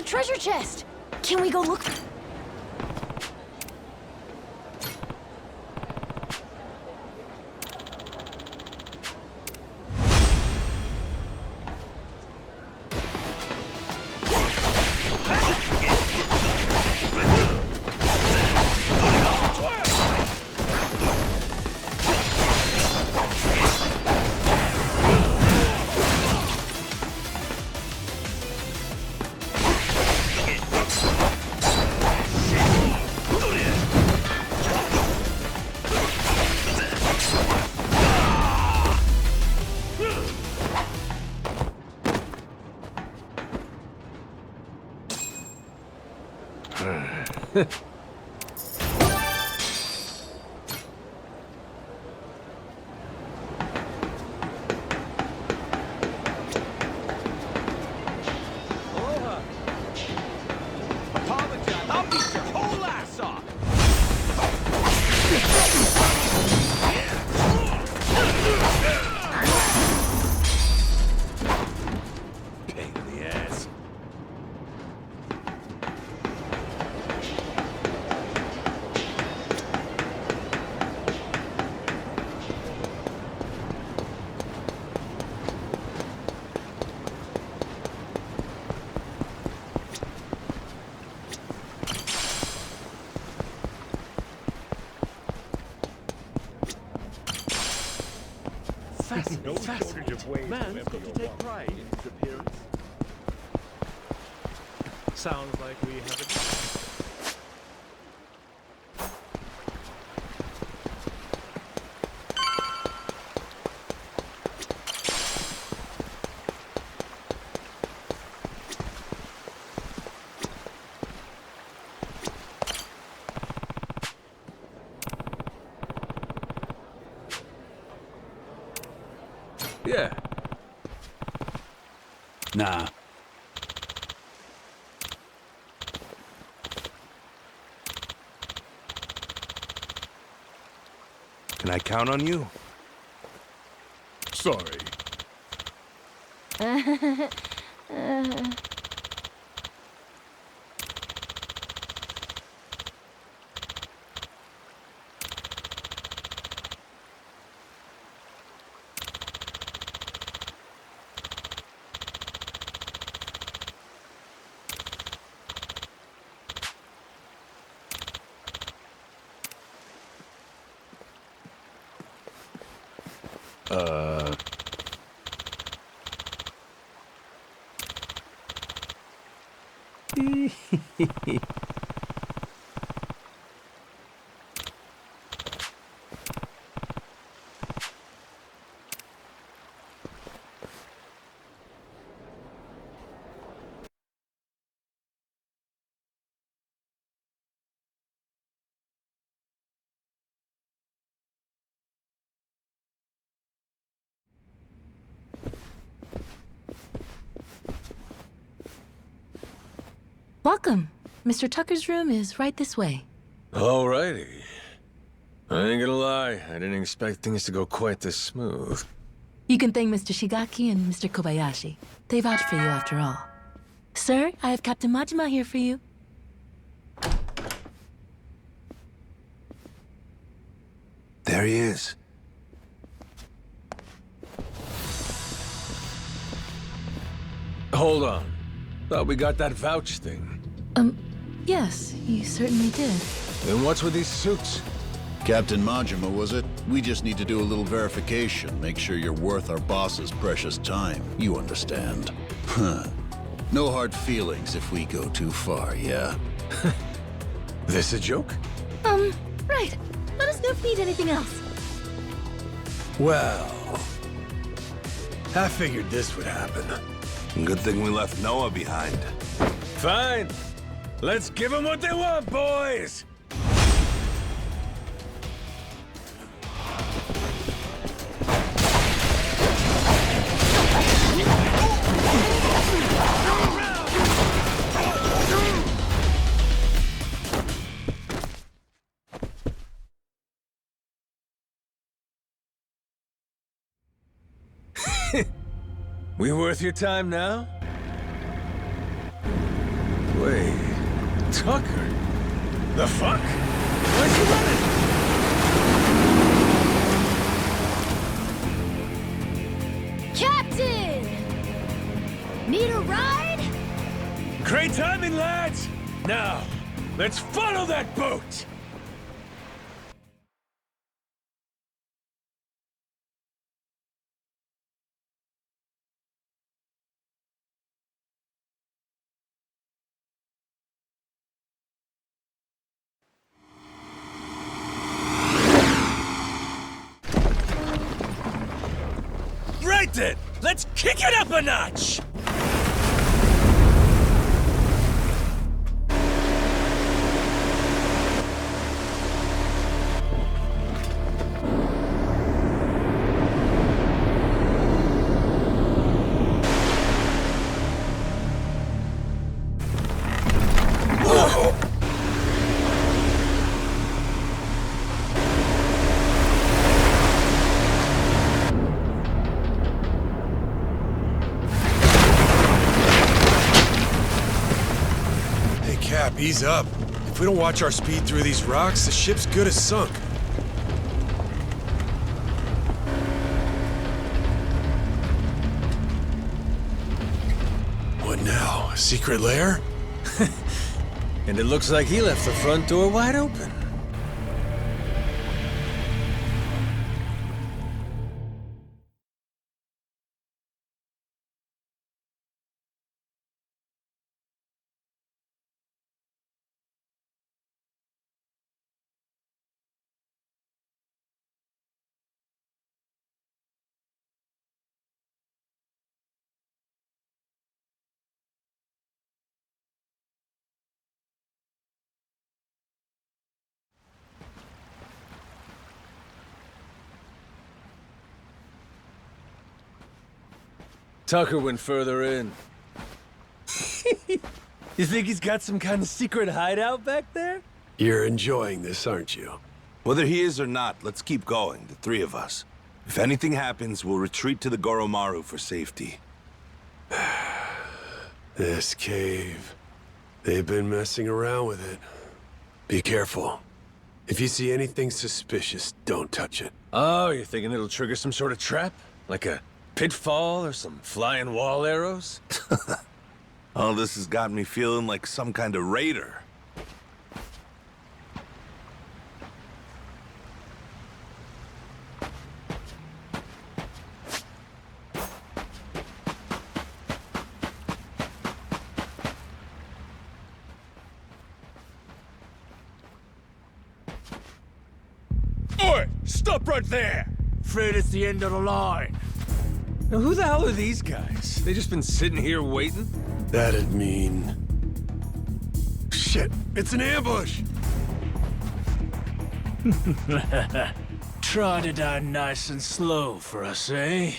treasure chest. Can we go look? No shortage of ways Man's to got to empty your take wallet. pride in his appearance. Sounds like we have a... Yeah. Nah. Can I count on you? Sorry. Welcome. Mr. Tucker's room is right this way. Alrighty. I ain't gonna lie, I didn't expect things to go quite this smooth. You can thank Mr. Shigaki and Mr. Kobayashi. They vouched for you after all. Sir, I have Captain Majima here for you. There he is. Hold on. Thought we got that vouch thing. Yes, you certainly did. Then what's with these suits? Captain Majima, was it? We just need to do a little verification, make sure you're worth our boss's precious time. You understand. Huh. No hard feelings if we go too far, yeah? This a joke? Right. Let us know if you need anything else. Well, I figured this would happen. Good thing we left Noah behind. Fine. Let's give them what they want, boys! We worth your time now? Wait, Tucker? The fuck? Where's he running? Captain! Need a ride? Great timing, lads! Now, let's follow that boat! Right then! Let's kick it up a notch! Ease up. If we don't watch our speed through these rocks, the ship's good as sunk. What now? A secret lair? And it looks like he left the front door wide open. Tucker went further in. You think he's got some kind of secret hideout back there? You're enjoying this, aren't you? Whether he is or not, let's keep going, the three of us. If anything happens, we'll retreat to the Goromaru for safety. This cave. They've been messing around with it. Be careful. If you see anything suspicious, don't touch it. Oh, you're thinking it'll trigger some sort of trap? Like a pitfall or some flying wall arrows? All this has got me feeling like some kind of raider. Oi! Stop right there! Afraid it's the end of the line. Now, who the hell are these guys? They just been sitting here waiting? That'd mean... Shit! It's an ambush! Try to die nice and slow for us, eh?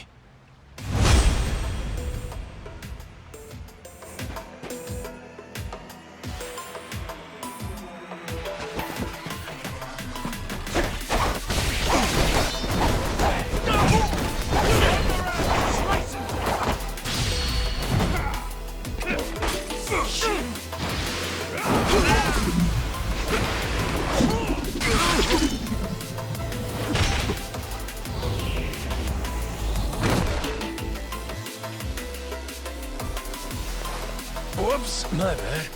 Whoops, my bad.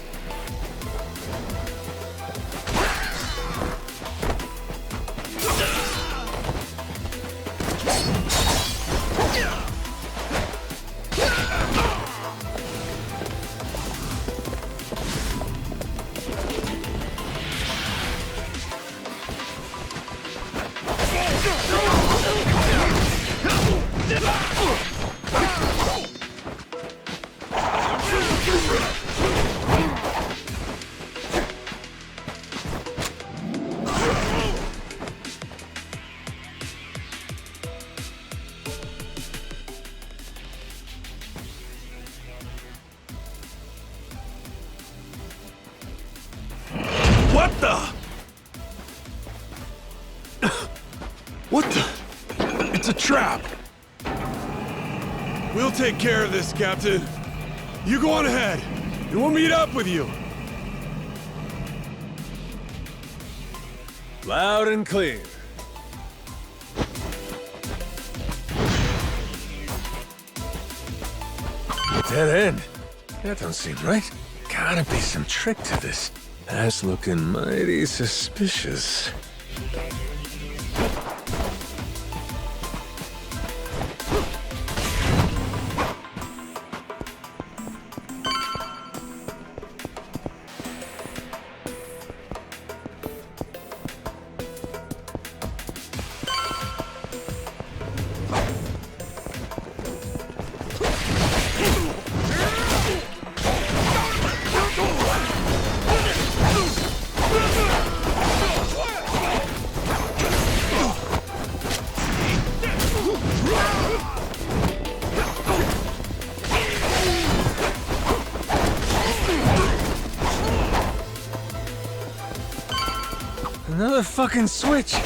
What the? What the? It's a trap. We'll take care of this, Captain. You go on ahead, and we'll meet up with you. Loud and clear. Dead end? That don't seem right. Gotta be some trick to this. That's looking mighty suspicious. Another fucking switch!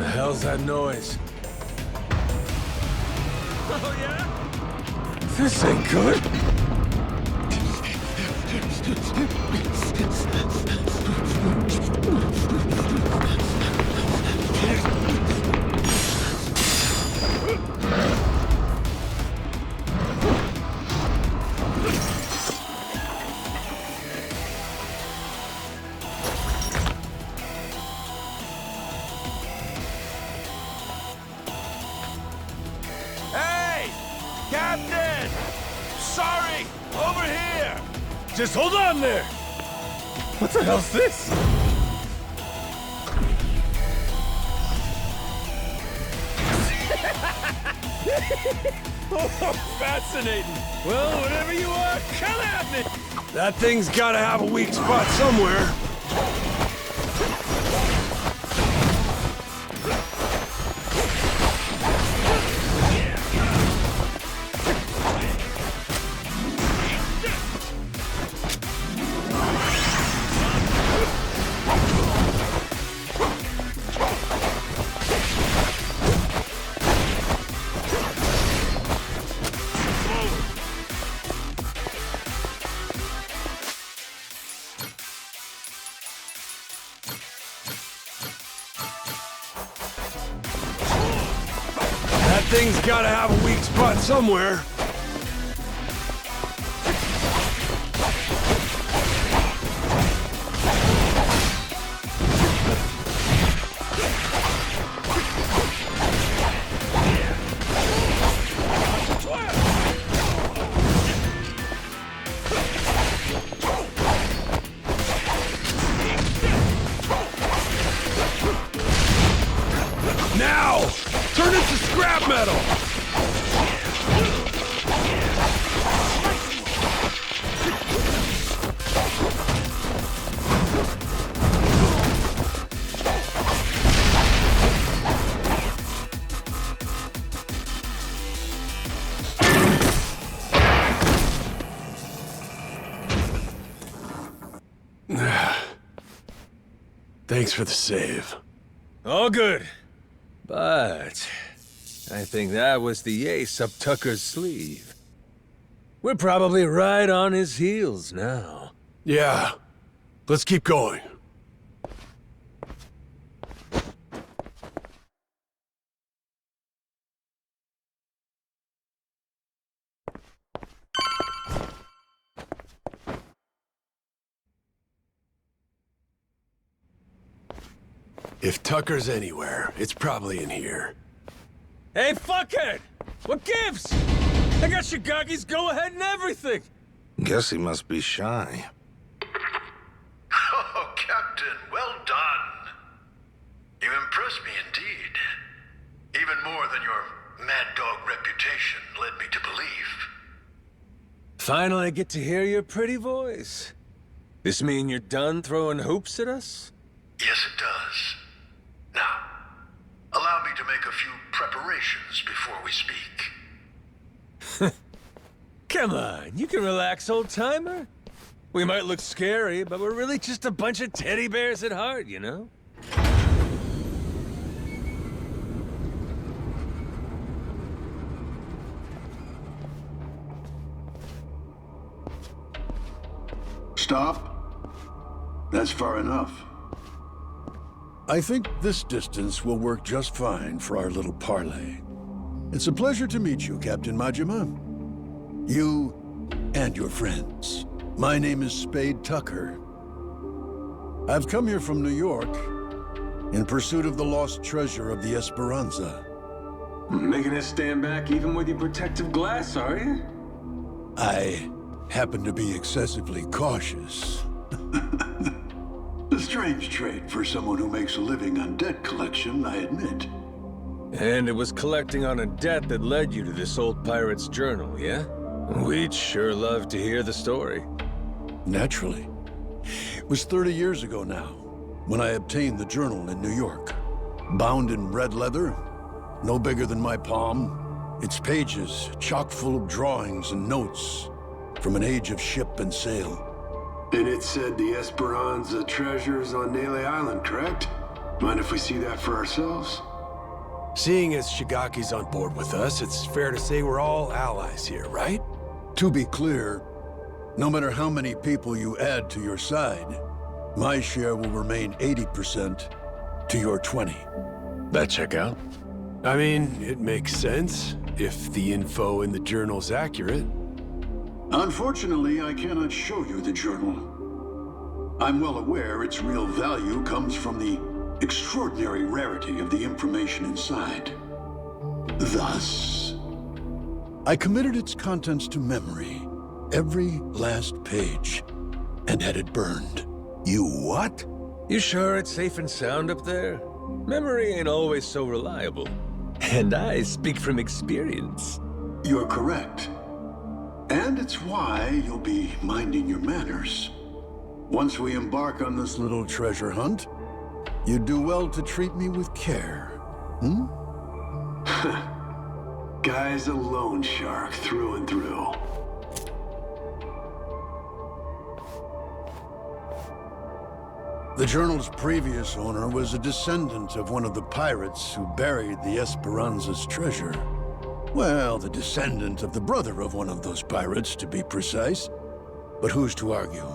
The hell's that noise? Oh, yeah? This ain't good. Hey! Captain! Sorry! Over here! Just hold on there! What the hell's this? Oh, fascinating! Well, whatever you are, come at me! That thing's gotta have a weak spot somewhere. That thing's gotta have a weak spot somewhere. Now! Turn it to scrap metal! Thanks for the save. All good. But I think that was the ace up Tucker's sleeve. We're probably right on his heels now. Yeah. Let's keep going. If Tucker's anywhere, it's probably in here. Hey, fuckhead! What gives? I got Shigaki's go-ahead and everything! Guess he must be shy. Oh, Captain, well done. You impress me indeed. Even more than your mad dog reputation led me to believe. Finally, I get to hear your pretty voice. This mean you're done throwing hoops at us? Yes, it does. Now, allow me to make a few preparations before we speak. Come on, you can relax, old-timer. We might look scary, but we're really just a bunch of teddy bears at heart, you know? Stop. That's far enough. I think this distance will work just fine for our little parley. It's a pleasure to meet you, Captain Madzima. You and your friends. My name is Spade Tucker. I've come here from New York in pursuit of the lost treasure of the Esperanza. Making us stand back even with your protective glass, are you? I happen to be excessively cautious. A strange trait for someone who makes a living on debt collection, I admit. And it was collecting on a debt that led you to this old pirate's journal, yeah? We'd sure love to hear the story. Naturally. It was 30 years ago now, when I obtained the journal in New York. Bound in red leather, no bigger than my palm, its pages chock full of drawings and notes from an age of ship and sail. And it said the Esperanza treasure's on Nele Island, correct? Mind if we see that for ourselves? Seeing as Shigaki's on board with us, it's fair to say we're all allies here, right? To be clear, no matter how many people you add to your side, my share will remain 80% to your 20. That check out? I mean, it makes sense if the info in the journal's accurate. Unfortunately, I cannot show you the journal. I'm well aware its real value comes from the extraordinary rarity of the information inside. Thus, I committed its contents to memory, every last page, and had it burned. You what? You sure it's safe and sound up there? Memory ain't always so reliable. And I speak from experience. You're correct. And it's why you'll be minding your manners. Once we embark on this little treasure hunt, you'd do well to treat me with care. Hmm? Guy's a loan shark through and through. The journal's previous owner was a descendant of one of the pirates who buried the Esperanza's treasure. Well, the descendant of the brother of one of those pirates, to be precise. But who's to argue?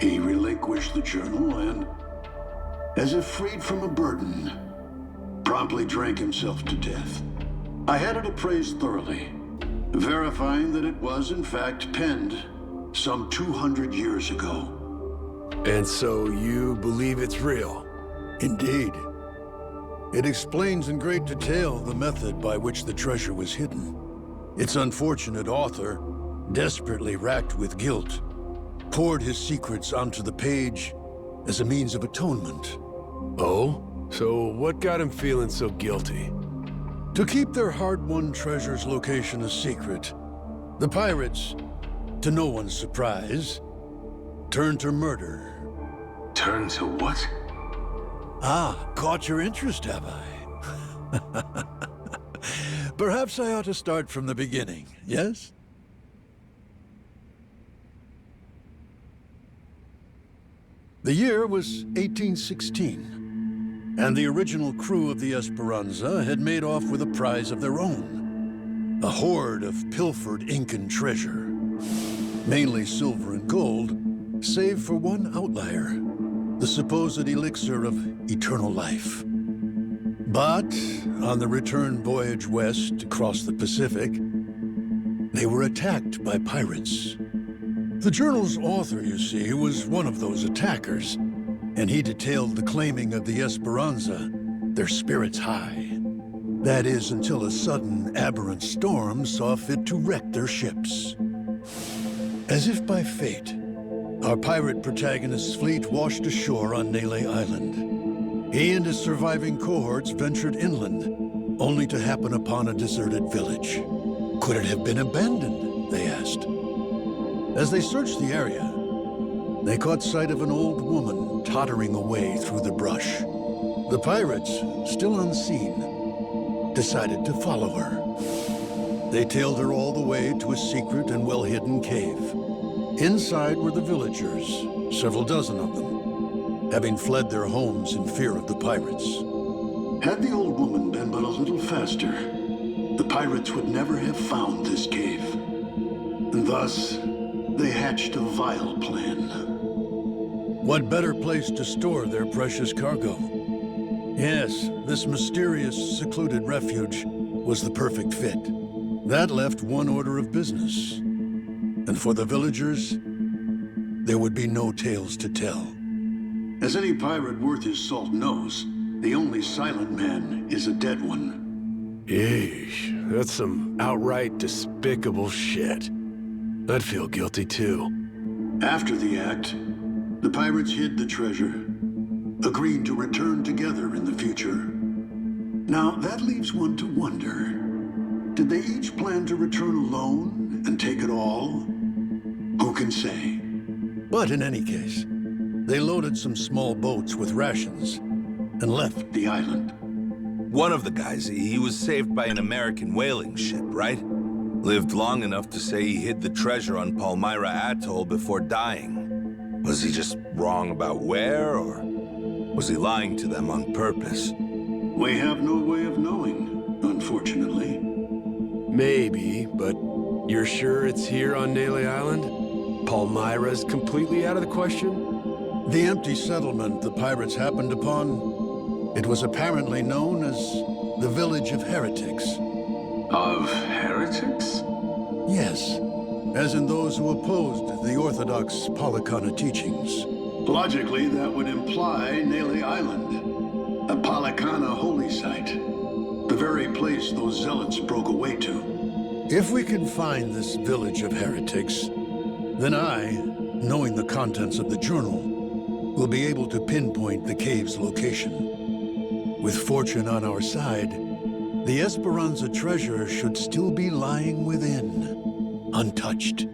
He relinquished the journal and, as if freed from a burden, promptly drank himself to death. I had it appraised thoroughly, verifying that it was in fact penned some 200 years ago. And so you believe it's real? Indeed. It explains in great detail the method by which the treasure was hidden. Its unfortunate author, desperately racked with guilt, poured his secrets onto the page as a means of atonement. Oh? So what got him feeling so guilty? To keep their hard-won treasure's location a secret, the pirates, to no one's surprise, turned to murder. Turn to what? Ah, caught your interest, have I? Perhaps I ought to start from the beginning, yes? The year was 1816, and the original crew of the Esperanza had made off with a prize of their own. A hoard of pilfered Incan treasure, mainly silver and gold, save for one outlier. The supposed elixir of eternal life. But on the return voyage west across the Pacific, they were attacked by pirates. The journal's author, you see, was one of those attackers, and he detailed the claiming of the Esperanza, their spirits high. That is, until a sudden aberrant storm saw fit to wreck their ships. As if by fate, our pirate protagonist's fleet washed ashore on Nele Island. He and his surviving cohorts ventured inland, only to happen upon a deserted village. Could it have been abandoned, they asked. As they searched the area, they caught sight of an old woman tottering away through the brush. The pirates, still unseen, decided to follow her. They tailed her all the way to a secret and well-hidden cave. Inside were the villagers, several dozen of them, having fled their homes in fear of the pirates. Had the old woman been but a little faster, the pirates would never have found this cave. And thus, they hatched a vile plan. What better place to store their precious cargo? Yes, this mysterious, secluded refuge was the perfect fit. That left one order of business. And for the villagers, there would be no tales to tell. As any pirate worth his salt knows, the only silent man is a dead one. Yeesh, that's some outright despicable shit. I'd feel guilty too. After the act, the pirates hid the treasure, agreeing to return together in the future. Now, that leaves one to wonder. Did they each plan to return alone and take it all? Who can say? But in any case, they loaded some small boats with rations and left the island. One of the guys, he was saved by an American whaling ship, right? Lived long enough to say he hid the treasure on Palmyra Atoll before dying. Was he just wrong about where, or was he lying to them on purpose? We have no way of knowing, unfortunately. Maybe, but You're sure it's here on Nele Island? Palmyra's completely out of the question? The empty settlement the pirates happened upon, it was apparently known as the Village of Heretics. Of heretics? Yes, as in those who opposed the orthodox Palikana teachings. Logically, that would imply Nele Island, a Palikana holy site. The very place those zealots broke away to. If we can find this Village of Heretics, then I, knowing the contents of the journal, will be able to pinpoint the cave's location. With fortune on our side, the Esperanza treasure should still be lying within, untouched.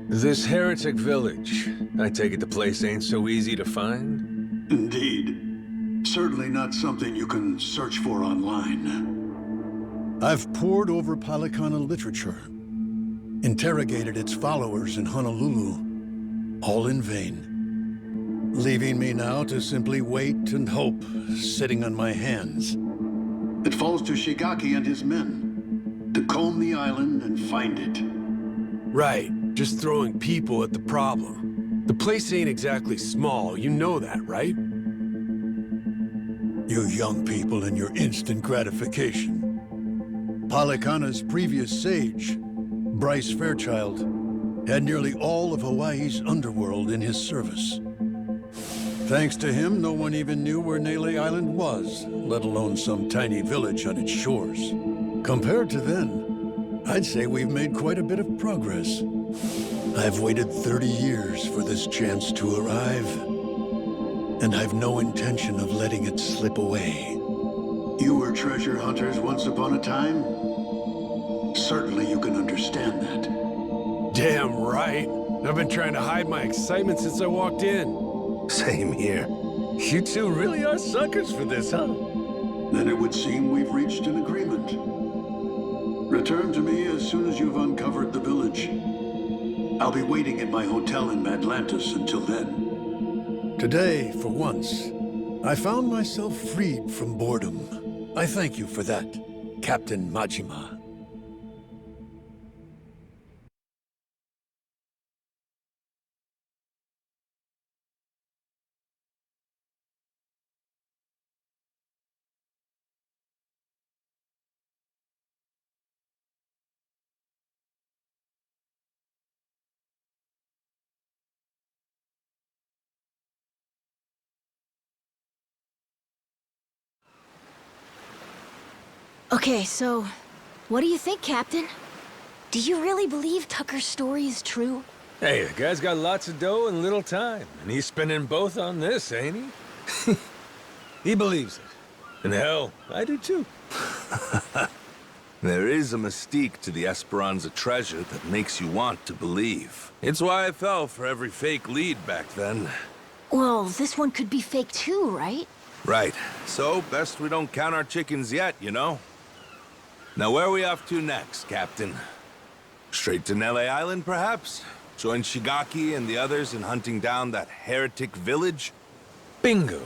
This heretic village, I take it the place ain't so easy to find? Indeed. Certainly not something you can search for online. I've pored over Palikana literature, interrogated its followers in Honolulu, all in vain. Leaving me now to simply wait and hope, sitting on my hands. It falls to Shigaki and his men to comb the island and find it. Right, just throwing people at the problem. The place ain't exactly small, you know that, right? You young people and your instant gratification. Palikana's previous sage, Bryce Fairchild, had nearly all of Hawaii's underworld in his service. Thanks to him, no one even knew where Nele Island was, let alone some tiny village on its shores. Compared to then, I'd say we've made quite a bit of progress. I've waited 30 years for this chance to arrive, and I've no intention of letting it slip away. You were treasure hunters once upon a time? Certainly you can understand that. Damn right. I've been trying to hide my excitement since I walked in. Same here. You two really are suckers for this, huh? Then it would seem we've reached an agreement. Return to me as soon as you've uncovered the village. I'll be waiting at my hotel in Atlantis until then. Today, for once, I found myself freed from boredom. I thank you for that, Captain Majima. Okay, so, what do you think, Captain? Do you really believe Tucker's story is true? Hey, the guy's got lots of dough and little time, and he's spending both on this, ain't he? He believes it. And hell, I do too. There is a mystique to the Esperanza treasure that makes you want to believe. It's why I fell for every fake lead back then. Well, this one could be fake too, right? Right. So, best we don't count our chickens yet, you know? Now, where are we off to next, Captain? Straight to Nele Island, perhaps? Join Shigaki and the others in hunting down that heretic village? Bingo.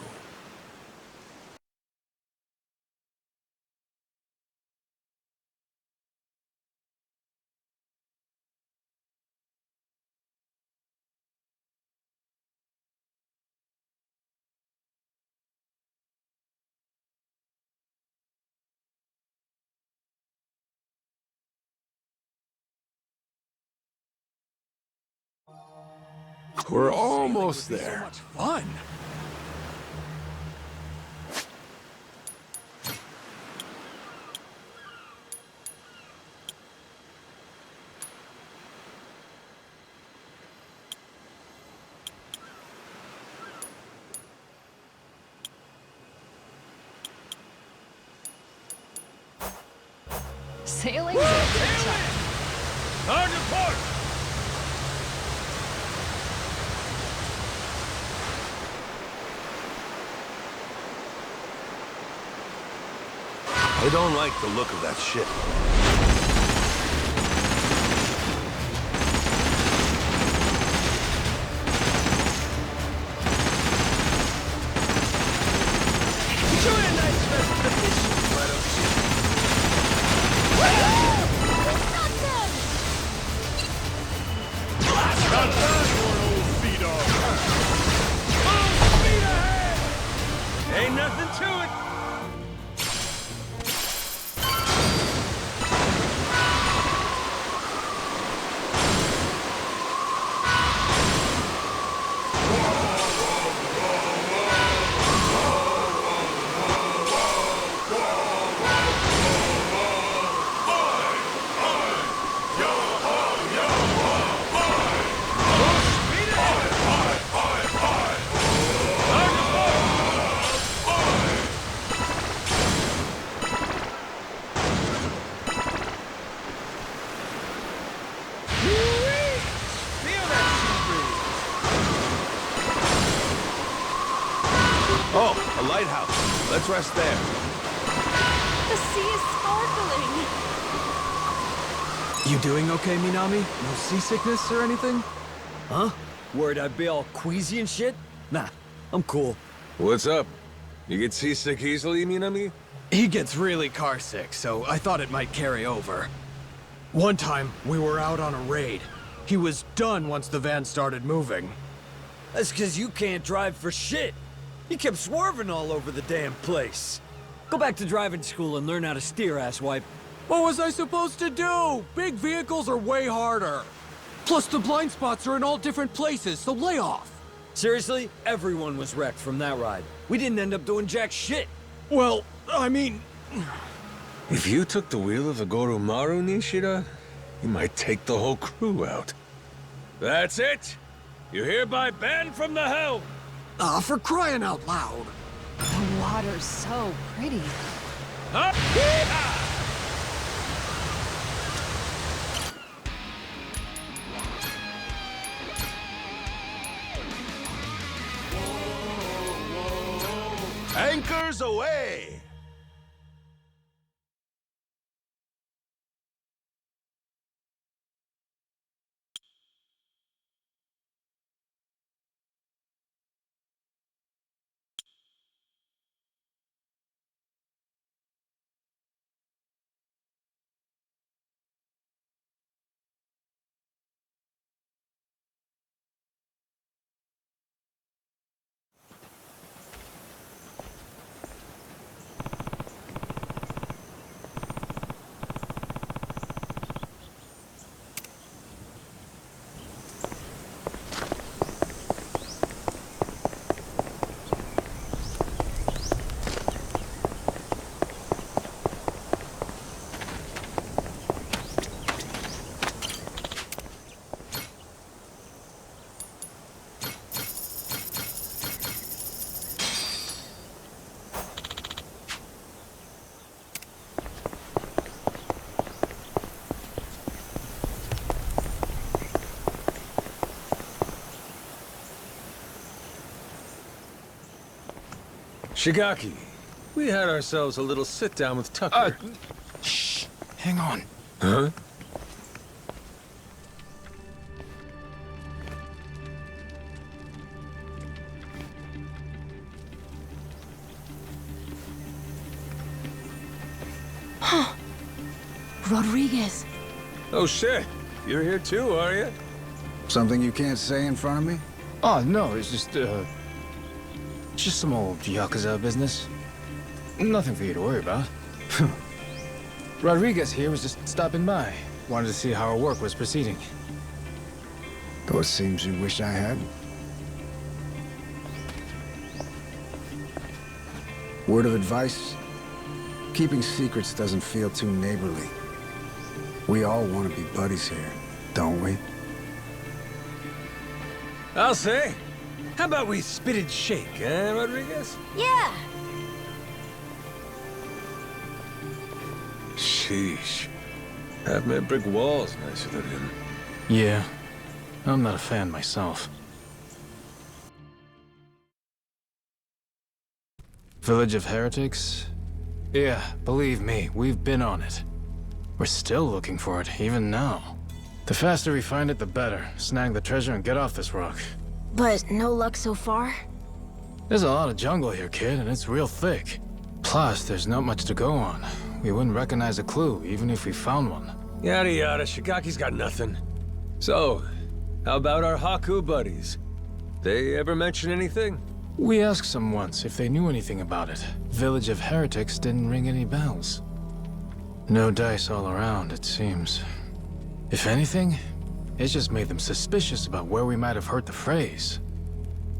We're almost there. Fun. Sailing? On to port! I don't like the look of that ship. Enjoy a nice rest of the mission, why don't you? Stop them! Oh, a lighthouse. Let's rest there. The sea is sparkling. You doing okay, Minami? No seasickness or anything? Huh? Worried I'd be all queasy and shit? Nah, I'm cool. What's up? You get seasick easily, Minami? He gets really carsick, so I thought it might carry over. One time, we were out on a raid. He was done once the van started moving. That's 'cause you can't drive for shit. He kept swerving all over the damn place. Go back to driving school and learn how to steer, asswipe. What was I supposed to do? Big vehicles are way harder. Plus the blind spots are in all different places, so lay off. Seriously? Everyone was wrecked from that ride. We didn't end up doing jack shit. Well, I mean... If you took the wheel of the Goromaru, Nishida, you might take the whole crew out. That's it! You're hereby banned from the helm! For crying out loud. The water's so pretty. Huh? Anchors away! Shigaki, we had ourselves a little sit-down with Tucker. Shh. Hang on. Huh? Huh. Rodriguez. Oh shit, you're here too, are you? Something you can't say in front of me? Oh, no, it's just some old Yakuza business. Nothing for you to worry about. Rodriguez here was just stopping by. Wanted to see how our work was proceeding. Though it seems you wish I had. Word of advice? Keeping secrets doesn't feel too neighborly. We all want to be buddies here, don't we? I'll say. How about we spit and shake, eh, Rodriguez? Yeah. Sheesh. Half-man brick walls nicer than him. Yeah, I'm not a fan myself. Village of Heretics? Yeah, believe me, we've been on it. We're still looking for it, even now. The faster we find it, the better. Snag the treasure and get off this rock. But no luck so far? There's a lot of jungle here, kid, and it's real thick. Plus, there's not much to go on. We wouldn't recognize a clue, even if we found one. Yada yada, Shigaki's got nothing. So, how about our Haku buddies? They ever mention anything? We asked them once if they knew anything about it. Village of Heretics didn't ring any bells. No dice all around, it seems. If anything, it just made them suspicious about where we might have heard the phrase.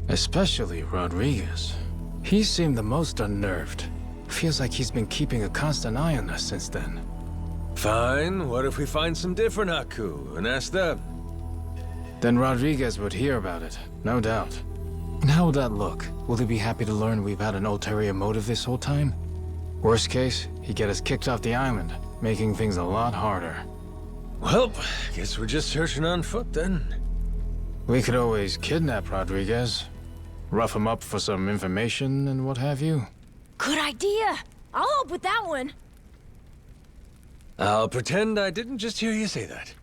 Especially Rodriguez. He seemed the most unnerved. Feels like he's been keeping a constant eye on us since then. Fine, what if we find some different Haku and ask them? Then Rodriguez would hear about it, no doubt. And how would that look? Will he be happy to learn we've had an ulterior motive this whole time? Worst case, he'd get us kicked off the island, making things a lot harder. Well, guess we're just searching on foot then. We could always kidnap Rodriguez. Rough him up for some information and what have you? Good idea! I'll help with that one. I'll pretend I didn't just hear you say that.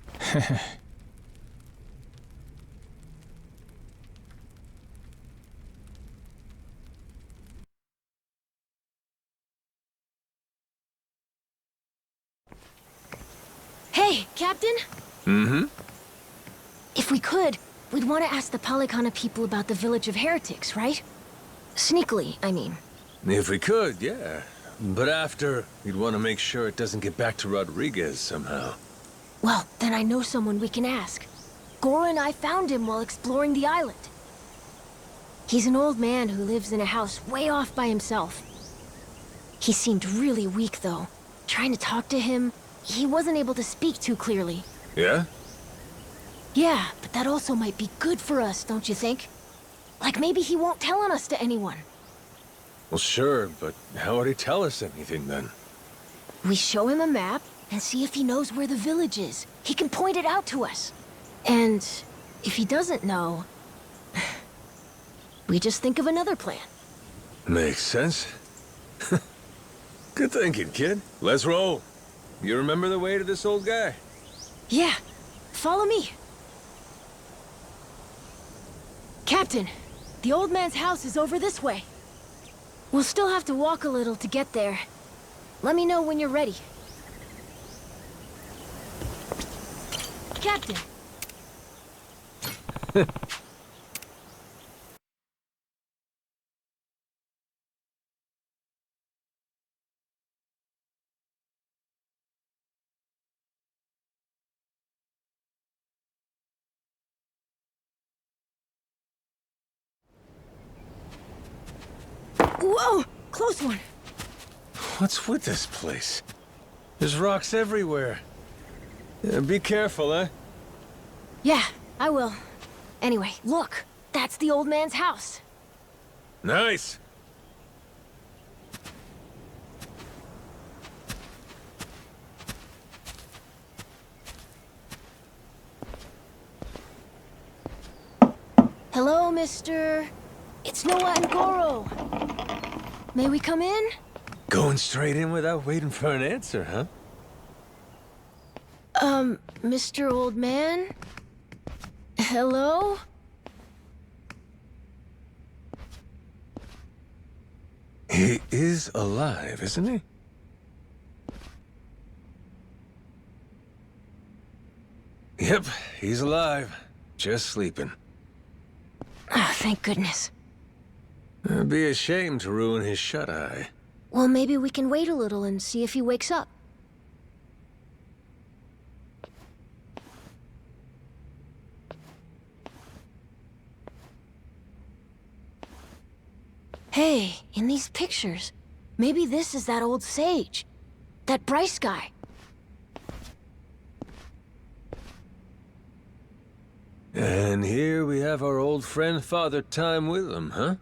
Hey, Captain? Mm-hmm? If we could, we'd want to ask the Palikana people about the village of heretics, right? Sneakily, I mean. If we could, yeah. But after, we'd want to make sure it doesn't get back to Rodriguez somehow. Well, then I know someone we can ask. Goro and I found him while exploring the island. He's an old man who lives in a house way off by himself. He seemed really weak, though. Trying to talk to him, he wasn't able to speak too clearly. Yeah? Yeah, but that also might be good for us, don't you think? Like maybe he won't tell on us to anyone. Well, sure, but how would he tell us anything then? We show him a map and see if he knows where the village is. He can point it out to us. And if he doesn't know, we just think of another plan. Makes sense. Good thinking, kid. Let's roll. You remember the way to this old guy? Yeah, follow me. Captain, the old man's house is over this way. We'll still have to walk a little to get there. Let me know when you're ready. Captain! Whoa! Close one! What's with this place? There's rocks everywhere. Yeah, be careful, huh? Yeah, I will. Anyway, look. That's the old man's house. Nice! Hello, Mr. It's Noah and Goro. May we come in? Going straight in without waiting for an answer, huh? Mr. Old Man? Hello? He is alive, isn't he? Yep, he's alive. Just sleeping. Ah, thank goodness. It'd be a shame to ruin his shut-eye. Well, maybe we can wait a little and see if he wakes up. Hey, in these pictures, maybe this is that old sage. That Bryce guy. And here we have our old friend Father Time with him, huh?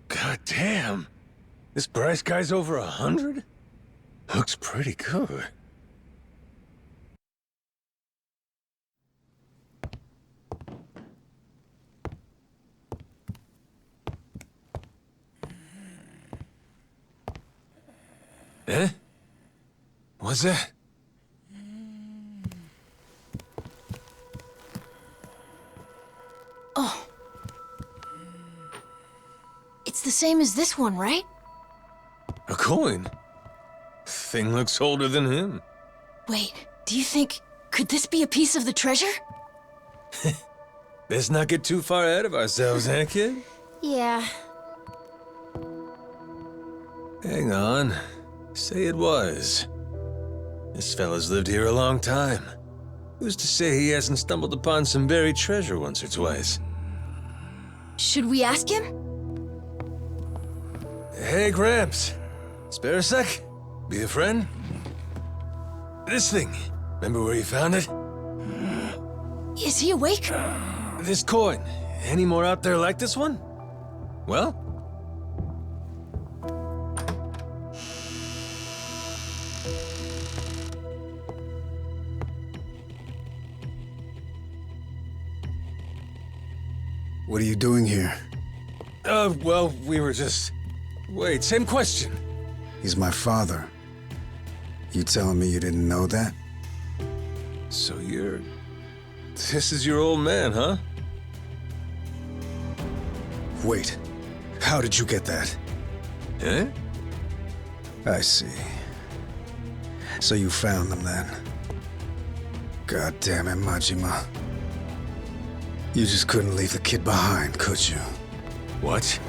God damn! This Bryce guy's over 100? Looks pretty good. Eh? What's that? Oh. It's the same as this one, right? A coin? Thing looks older than him. Wait, do you think... could this be a piece of the treasure? Let's not get too far ahead of ourselves, eh, kid? Yeah. Hang on. Say it was. This fella's lived here a long time. Who's to say he hasn't stumbled upon some buried treasure once or twice? Should we ask him? Hey, Gramps. Spare a sec? Be a friend? This thing. Remember where you found it? Is he awake? This coin. Any more out there like this one? Well? What are you doing here? Well, we were just... Wait, same question. He's my father. You telling me you didn't know that? So you're... This is your old man, huh? Wait. How did you get that? Eh? I see. So you found them then? God damn it, Madzima. You just couldn't leave the kid behind, could you? What?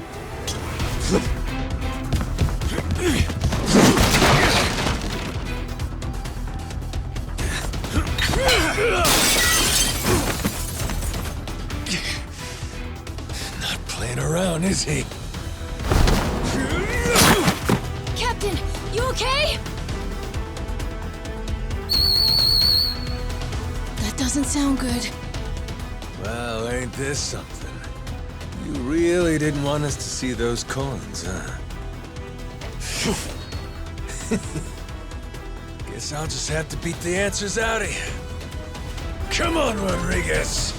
Not playing around, is he? Captain, you okay? That doesn't sound good. Well, ain't this something? You really didn't want us to see those coins, huh? Guess I'll just have to beat the answers out of you. Come on, Rodriguez!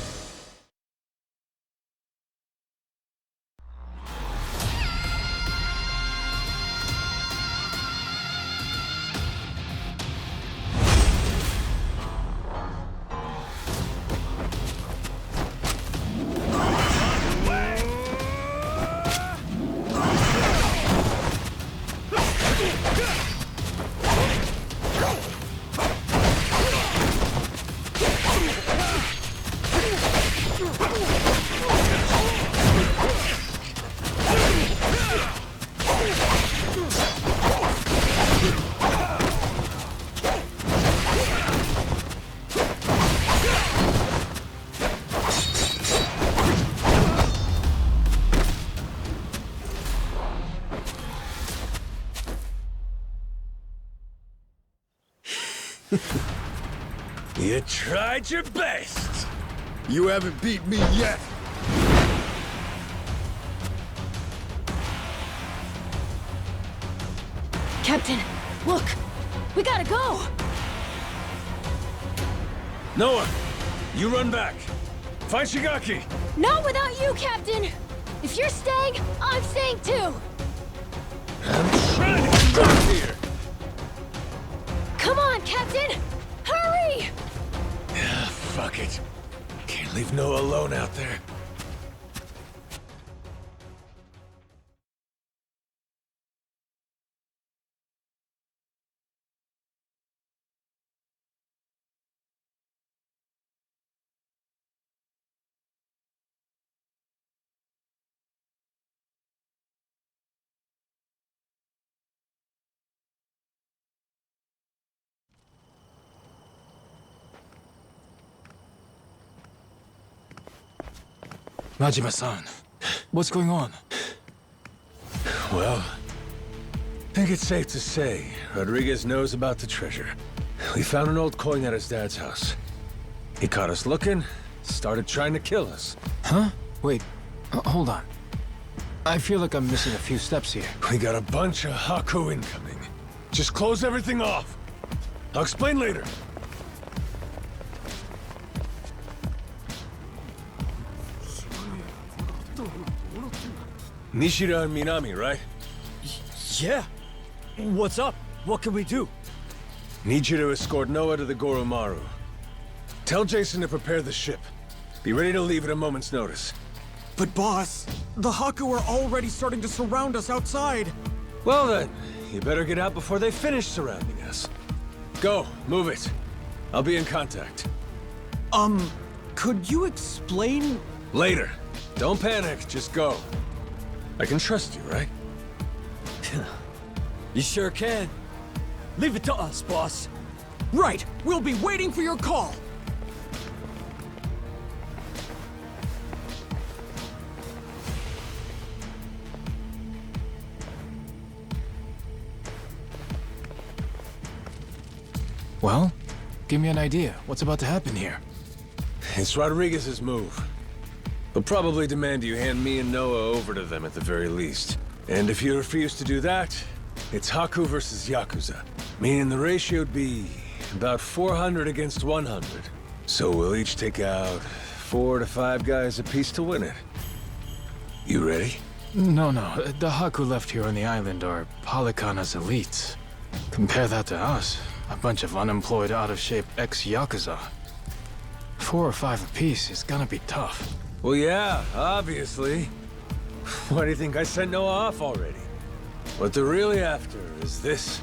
You tried your best! You haven't beat me yet! Captain, look! We gotta go! Noah, you run back. Find Shigaki! Not without you, Captain! If you're staying, I'm staying too! I'm trying to get back here! Come on, Captain! Hurry! Fuck it. Can't leave Noah alone out there. Majima-san, what's going on? Well, I think it's safe to say Rodriguez knows about the treasure. We found an old coin at his dad's house. He caught us looking, started trying to kill us. Huh? Wait, hold on. I feel like I'm missing a few steps here. We got a bunch of Haku incoming. Just close everything off. I'll explain later. Nishida and Minami, right? Yeah. What's up? What can we do? Need you to escort Noah to the Goru Maru. Tell Jason to prepare the ship. Be ready to leave at a moment's notice. But boss, the Haku are already starting to surround us outside. Well then, you better get out before they finish surrounding us. Go, move it. I'll be in contact. Could you explain? Later. Don't panic, just go. I can trust you, right? You sure can. Leave it to us, boss. Right, we'll be waiting for your call. Well, give me an idea. What's about to happen here? It's Rodriguez's move. He'll probably demand you hand me and Noah over to them at the very least. And if you refuse to do that, it's Haku versus Yakuza. Meaning the ratio'd be about 400 against 100. So we'll each take out 4 to 5 guys apiece to win it. You ready? No, the Haku left here on the island are Polycana's elites. Compare that to us, a bunch of unemployed, out-of-shape ex-Yakuza. 4 or 5 apiece is gonna be tough. Well, yeah, obviously. Why do you think I sent Noah off already? What they're really after is this.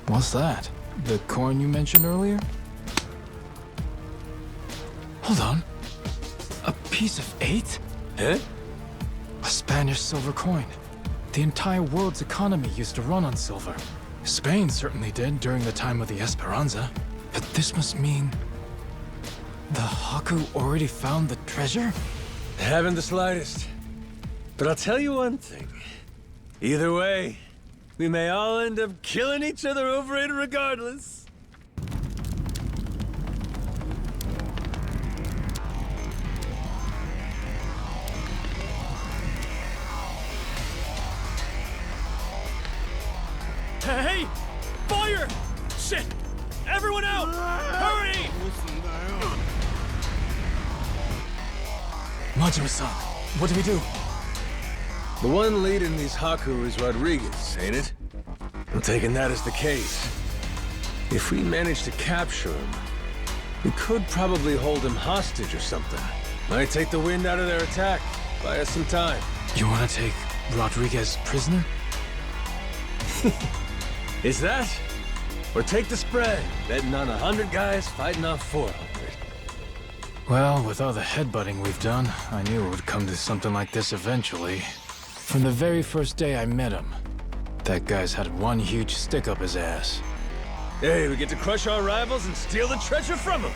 What's that? The coin you mentioned earlier? Hold on. A piece of 8? Huh? A Spanish silver coin. The entire world's economy used to run on silver. Spain certainly did during the time of the Esperanza. But this must mean... the Haku already found the treasure? Haven't the slightest. But I'll tell you one thing. Either way, we may all end up killing each other over it regardless. Hey! Fire! Shit! Everyone out! Hurry! Majima-san, what do we do? The one leading these Haku is Rodriguez, ain't it? I'm taking that as the case. If we manage to capture him, we could probably hold him hostage or something. Might take the wind out of their attack. Buy us some time. You want to take Rodriguez prisoner? Is that? Or take the spread, betting on 100 guys fighting off 400. Well, with all the headbutting we've done, I knew it would come to something like this eventually. From the very first day I met him, that guy's had one huge stick up his ass. Hey, we get to crush our rivals and steal the treasure from them.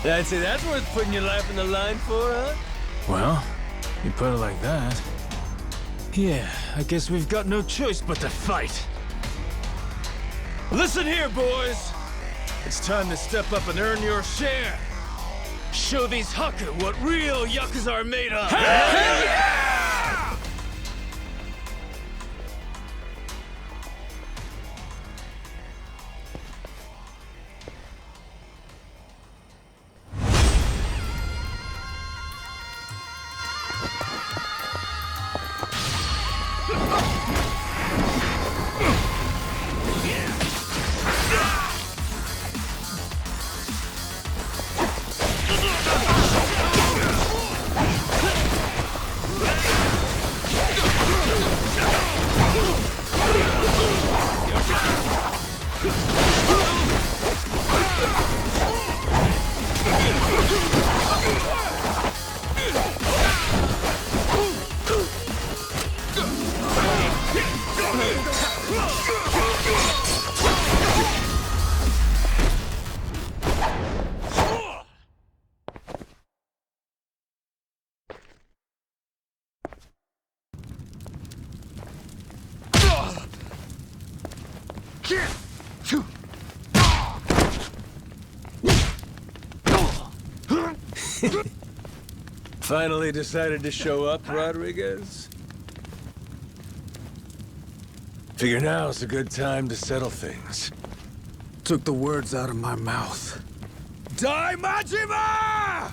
I'd say that's worth putting your life in the line for, huh? Well, you put it like that. Yeah, I guess we've got no choice but to fight. Listen here, boys. It's time to step up and earn your share. Show these Haku what real Yakuza are made of. Hell yeah! Finally decided to show up, Rodriguez? Figure now's a good time to settle things. Took the words out of my mouth. Die, Majima!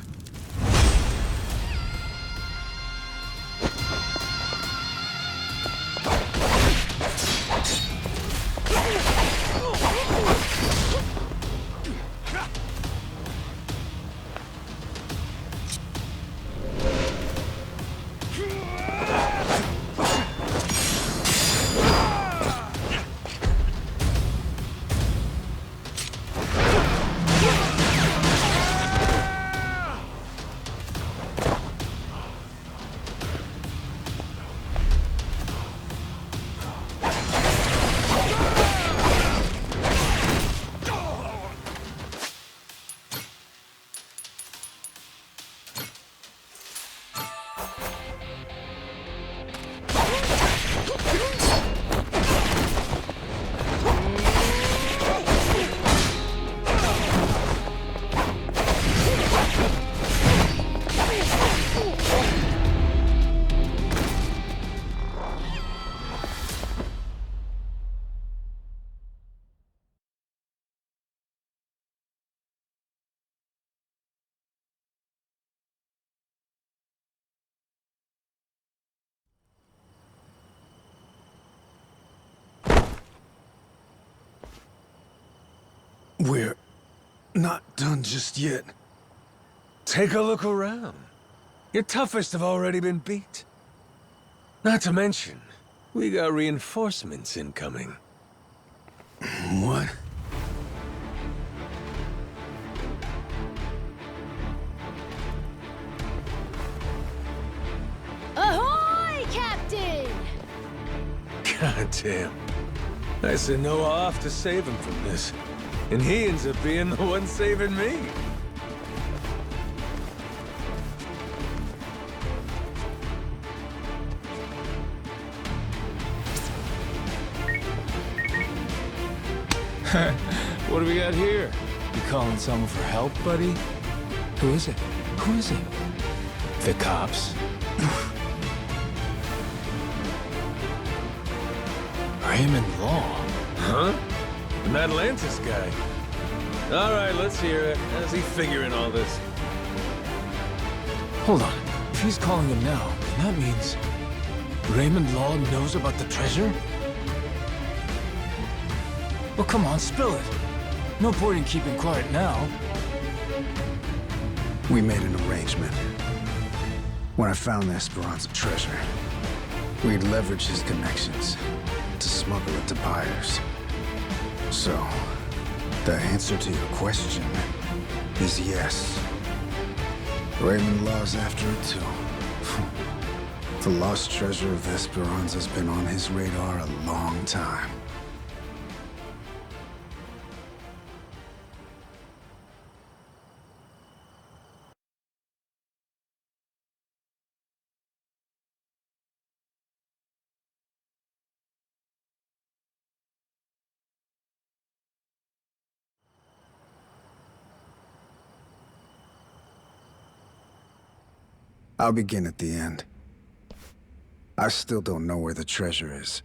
We're not done just yet. Take a look around. Your toughest have already been beat. Not to mention, we got reinforcements incoming. What? Ahoy, Captain! God damn. I sent Noah off to save him from this, and he ends up being the one saving me. What do we got here? You calling someone for help, buddy? Who is it? Who is it? The cops? Raymond Law? Huh? An Atlantis guy. All right, let's hear it. How's he figuring all this? Hold on. If he's calling him now, then that means Raymond Law knows about the treasure? Well, come on, spill it. No point in keeping quiet now. We made an arrangement. When I found the Esperanza treasure, we'd leverage his connections to smuggle it to buyers. So, the answer to your question is yes. Raymond Law's after it too. The lost treasure of Esperanza's been on his radar a long time. I'll begin at the end. I still don't know where the treasure is.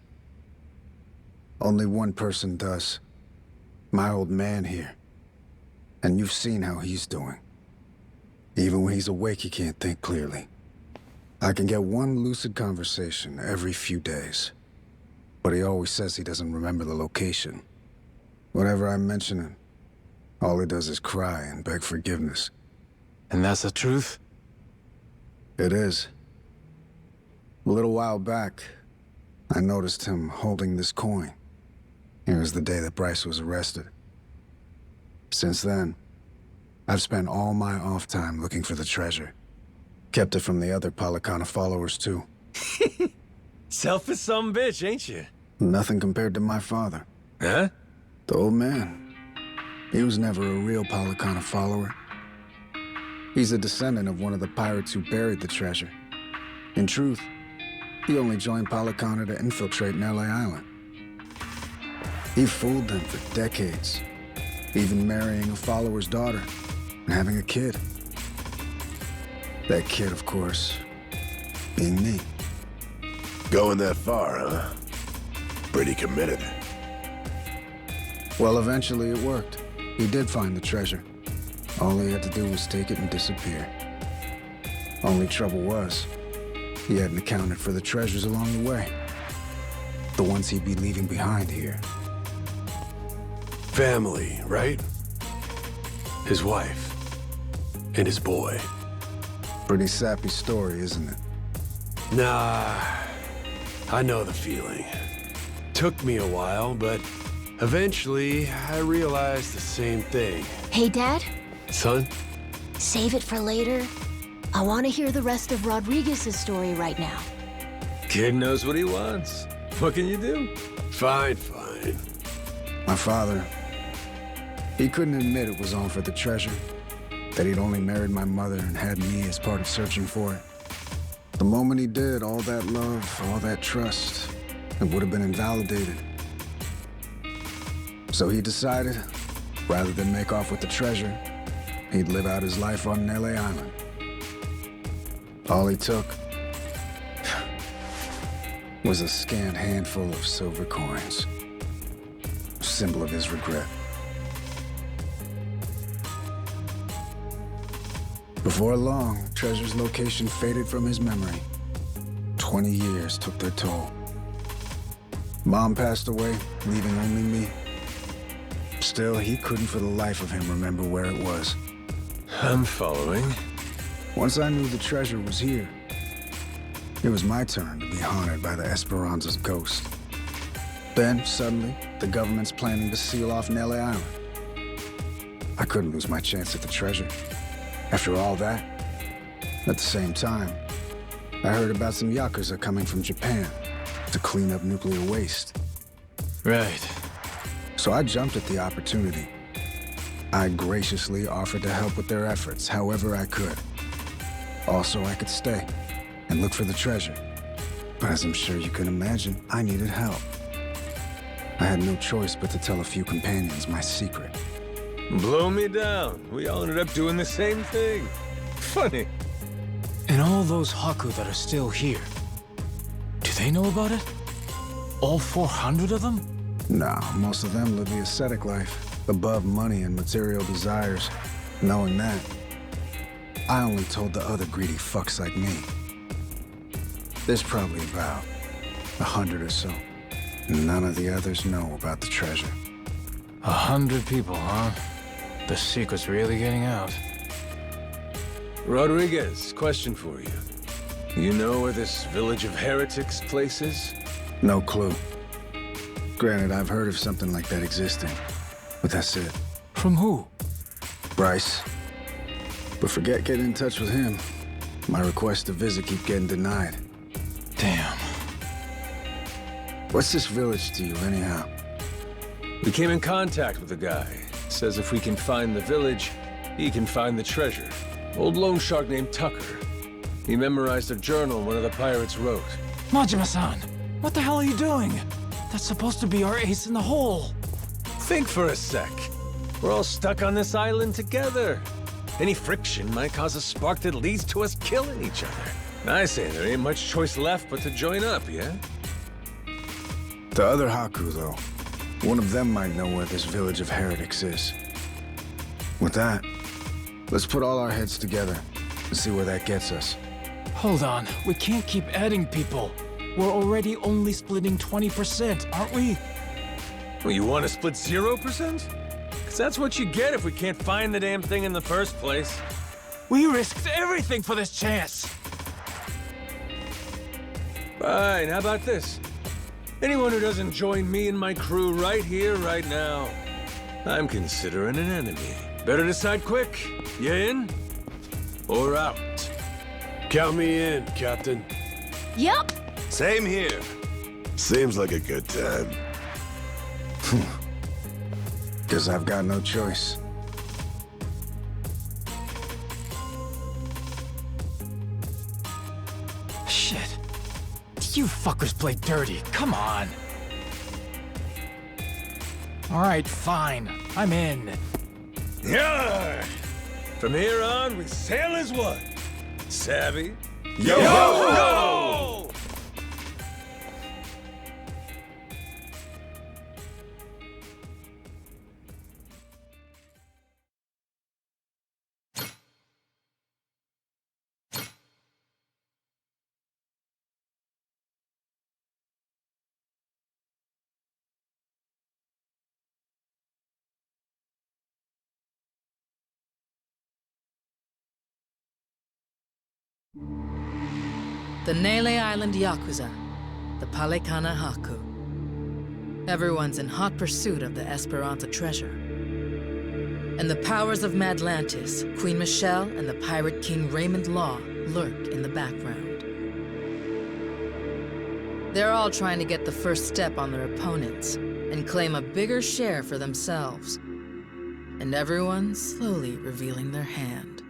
Only one person does. My old man here. And you've seen how he's doing. Even when he's awake, he can't think clearly. I can get one lucid conversation every few days. But he always says he doesn't remember the location. Whenever I mention it, all he does is cry and beg forgiveness. And that's the truth? It is. A little while back, I noticed him holding this coin. It was the day that Bryce was arrested. Since then, I've spent all my off time looking for the treasure. Kept it from the other Palicana followers, too. Selfish some bitch, ain't you? Nothing compared to my father. Huh? The old man. He was never a real Palicana follower. He's a descendant of one of the pirates who buried the treasure. In truth, he only joined Palicana to infiltrate Nelly Island. He fooled them for decades, even marrying a follower's daughter and having a kid. That kid, of course, being me. Going that far, huh? Pretty committed. Well, eventually it worked. He did find the treasure. All he had to do was take it and disappear. Only trouble was, he hadn't accounted for the treasures along the way. The ones he'd be leaving behind here. Family, right? His wife. And his boy. Pretty sappy story, isn't it? Nah, I know the feeling. Took me a while, but eventually I realized the same thing. Hey, Dad? Son? Save it for later. I want to hear the rest of Rodriguez's story right now. Kid knows what he wants. What can you do? Fine, fine. My father, he couldn't admit it was all for the treasure. That he'd only married my mother and had me as part of searching for it. The moment he did, all that love, all that trust, it would have been invalidated. So he decided, rather than make off with the treasure, he'd live out his life on Nelly Island. All he took was a scant handful of silver coins, a symbol of his regret. Before long, treasure's location faded from his memory. 20 years took their toll. Mom passed away, leaving only me. Still, he couldn't for the life of him remember where it was. I'm following. Once I knew the treasure was here, it was my turn to be haunted by the Esperanza's ghost. Then, suddenly, the government's planning to seal off Nelly Island. I couldn't lose my chance at the treasure. After all that, at the same time, I heard about some Yakuza coming from Japan to clean up nuclear waste. Right. So I jumped at the opportunity. I graciously offered to help with their efforts however I could. Also, I could stay and look for the treasure. But as I'm sure you can imagine, I needed help. I had no choice but to tell a few companions my secret. Blow me down. We all ended up doing the same thing. Funny. And all those Haku that are still here, do they know about it? All 400 of them? No, most of them live the ascetic life, above money and material desires. Knowing that, I only told the other greedy fucks like me. There's probably about 100 or so. None of the others know about the treasure. 100 people, huh? The secret's really getting out. Rodriguez, question for you. You know where this village of heretics place is? No clue. Granted, I've heard of something like that existing, but that's it. From who? Bryce. But forget getting in touch with him. My requests to visit keep getting denied. Damn. What's this village to you, anyhow? We came in contact with the guy. Says if we can find the village, he can find the treasure. Old loan shark named Tucker. He memorized a journal one of the pirates wrote. Majima-san, what the hell are you doing? That's supposed to be our ace in the hole. Think for a sec. We're all stuck on this island together. Any friction might cause a spark that leads to us killing each other. I say there ain't much choice left but to join up, yeah? The other Haku, though. One of them might know where this village of heretics is. With that, let's put all our heads together and see where that gets us. Hold on, we can't keep adding people. We're already only splitting 20%, aren't we? Well, you want to split 0%? Because that's what you get if we can't find the damn thing in the first place. We risked everything for this chance. Fine, how about this? Anyone who doesn't join me and my crew right here, right now, I'm considering an enemy. Better decide quick. You in? Or out? Count me in, Captain. Yup. Same here. Seems like a good time. Guess I've got no choice. Shit. You fuckers play dirty. Come on. All right, fine. I'm in. Yeah! From here on, we sail as one. Savvy? Yo! Yo! The Nele Island Yakuza, the Palekana Haku. Everyone's in hot pursuit of the Esperanza treasure. And the powers of Madlantis, Queen Michelle, and the pirate king Raymond Law lurk in the background. They're all trying to get the first step on their opponents and claim a bigger share for themselves. And everyone's slowly revealing their hand.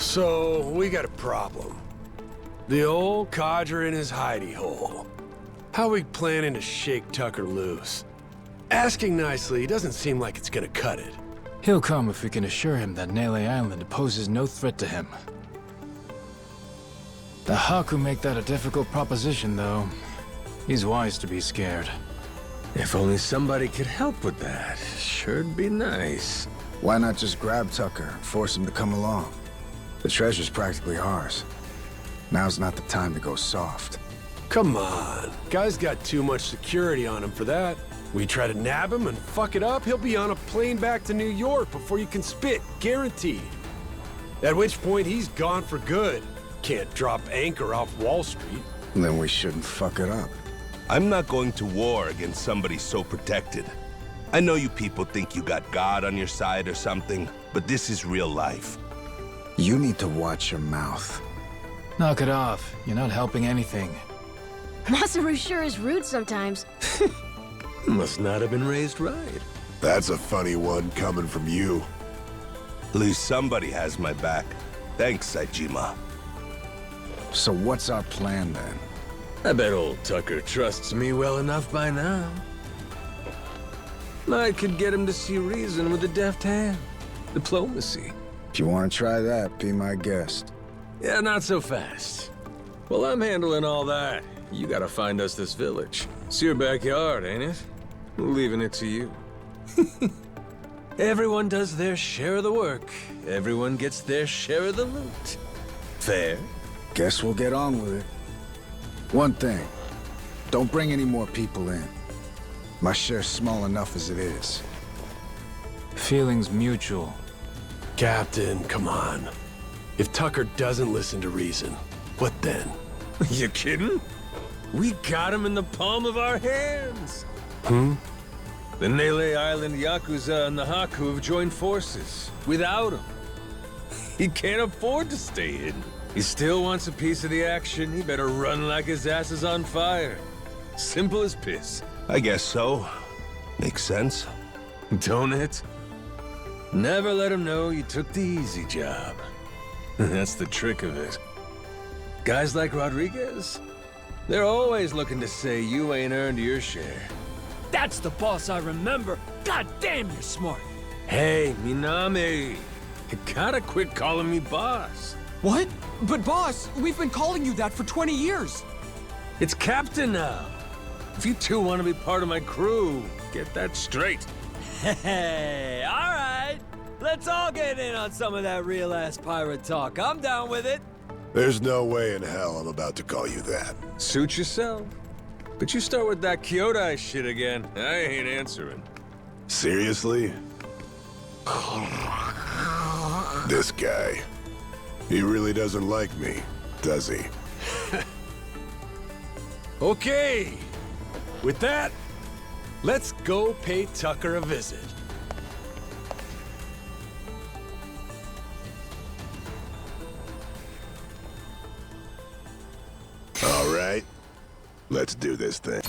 So, we got a problem. The old codger in his hidey hole. How we planning to shake Tucker loose? Asking nicely doesn't seem like it's gonna cut it. He'll come if we can assure him that Nele Island poses no threat to him. The Haku make that a difficult proposition, though. He's wise to be scared. If only somebody could help with that. Sure'd be nice. Why not just grab Tucker and force him to come along? The treasure's practically ours. Now's not the time to go soft. Come on. Guy's got too much security on him for that. We try to nab him and fuck it up, he'll be on a plane back to New York before you can spit, guaranteed. At which point, he's gone for good. Can't drop anchor off Wall Street. Then we shouldn't fuck it up. I'm not going to war against somebody so protected. I know you people think you got God on your side or something, but this is real life. You need to watch your mouth. Knock it off. You're not helping anything. Masaru sure is rude sometimes. Must not have been raised right. That's a funny one coming from you. At least somebody has my back. Thanks, Saejima. So what's our plan then? I bet old Tucker trusts me well enough by now. I could get him to see reason with a deft hand. Diplomacy. If you want to try that, be my guest. Yeah, not so fast. Well, I'm handling all that. You gotta find us this village. It's your backyard, ain't it? Leaving it to you. Everyone does their share of the work. Everyone gets their share of the loot. Fair? Guess we'll get on with it. One thing, don't bring any more people in. My share's small enough as it is. Feelings mutual. Captain, come on. If Tucker doesn't listen to reason, what then? You kidding? We got him in the palm of our hands. Hmm? The Nele Island Yakuza and the Haku have joined forces. Without him, he can't afford to stay hidden. He still wants a piece of the action. He better run like his ass is on fire. Simple as piss. I guess so. Makes sense. Don't it? Never let him know you took the easy job. That's the trick of it. Guys like Rodriguez, they're always looking to say you ain't earned your share. That's the boss I remember. God damn, you're smart. Hey, Minami, you gotta quit calling me boss. What? But boss, we've been calling you that for 20 years. It's Captain now. If you two want to be part of my crew, get that straight. Hey, all right. Let's all get in on some of that real-ass pirate talk. I'm down with it. There's no way in hell I'm about to call you that. Suit yourself. But you start with that Kyodai shit again, I ain't answering. Seriously? This guy. He really doesn't like me, does he? Okay. With that, let's go pay Tucker a visit. All right. Let's do this thing.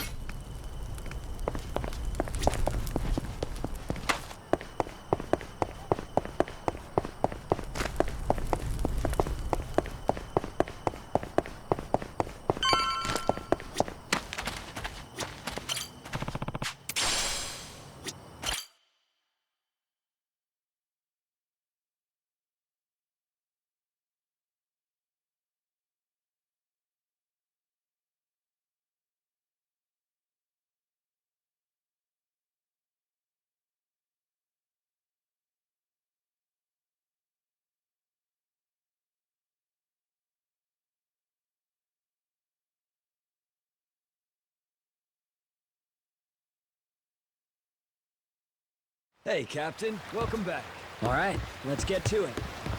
Hey, Captain. Welcome back. All right, let's get to it.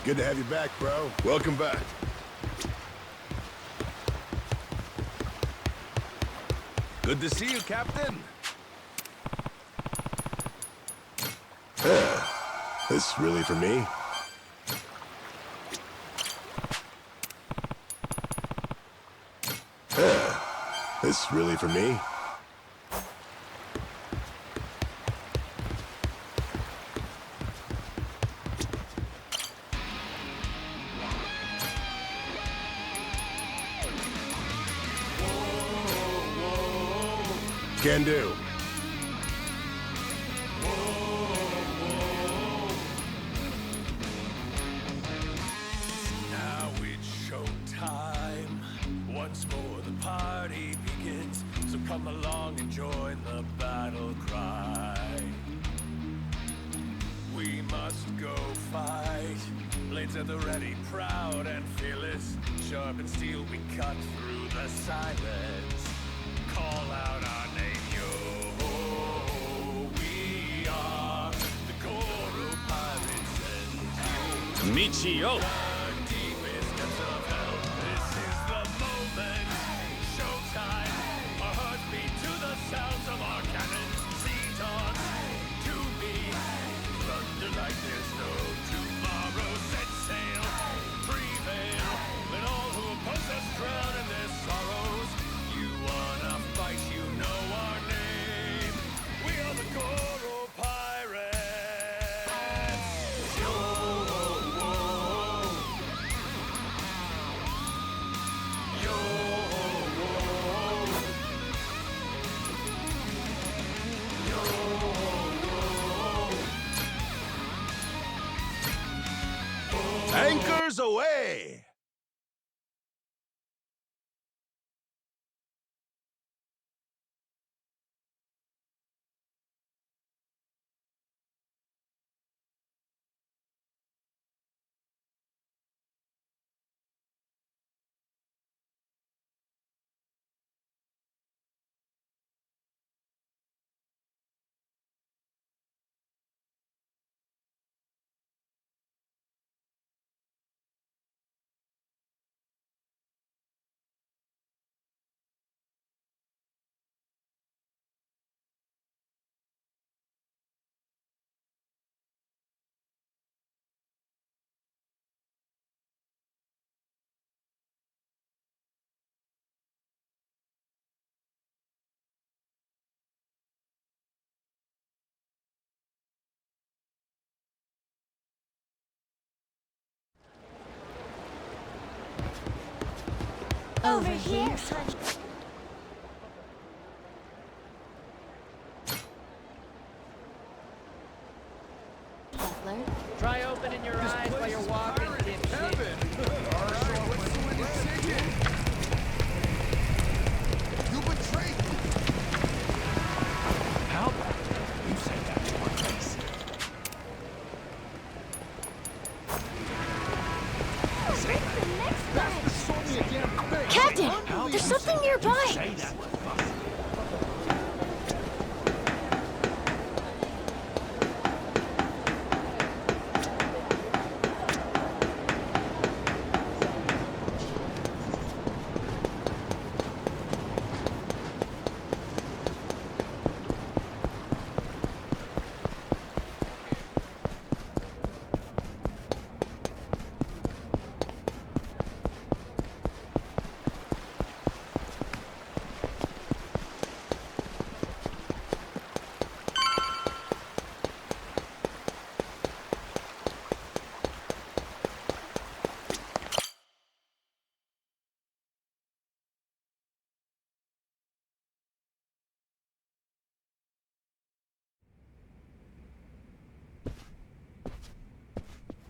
Good to have you back, bro. Welcome back. Good to see you, Captain. This really for me? This really for me? Can do. along and join the battle cry. We must go fight. Blades at the ready, proud and fearless. Sharp and steel, we cut through the silence. Call out our name, yo. We are the Goru Pirates and Michio! the deepest depths of hell. This is the moment. Showtime. Our hearts beat to the sounds of our cannons. Sea dogs to me. Thunder like there's no tomorrow. Set sail. Prevail. Let all who oppose us drown in their sorrows. You wanna fight, you know our name. We are the Goro Pirates. Yo, yo, Anchors away! Over here. Try opening your eyes while you're walking, dipshit. You betrayed me! How? You said that to my face. Captain, there's something nearby. Say that, motherfucker.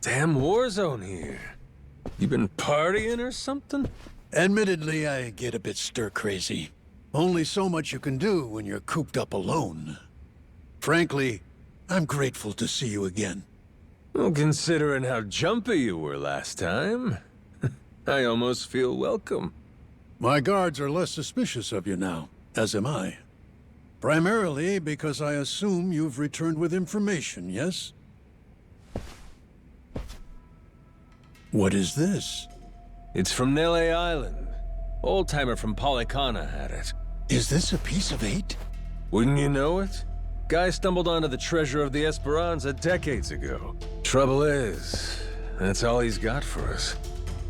damn war zone here. You been partying or something? Admittedly, I get a bit stir-crazy. Only so much you can do when you're cooped up alone. Frankly, I'm grateful to see you again. Well, considering how jumpy you were last time, I almost feel welcome. My guards are less suspicious of you now, as am I. Primarily because I assume you've returned with information, yes? What is this? It's from Nele Island. Old-timer from Polycana had it. Is this a piece of 8? Wouldn't you know it? Guy stumbled onto the treasure of the Esperanza decades ago. Trouble is, that's all he's got for us.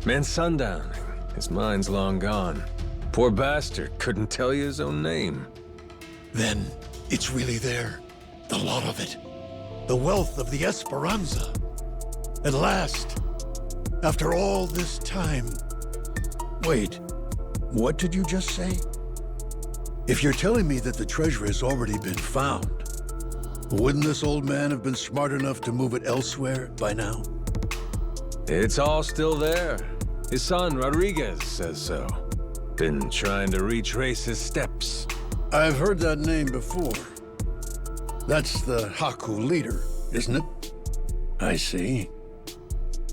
Man sundowning. His mind's long gone. Poor bastard couldn't tell you his own name. Then, it's really there. The lot of it. The wealth of the Esperanza. At last. After all this time. Wait, what did you just say? If you're telling me that the treasure has already been found, wouldn't this old man have been smart enough to move it elsewhere by now? It's all still there. His son, Rodriguez, says so. Been trying to retrace his steps. I've heard that name before. That's the Haku leader, isn't it? I see.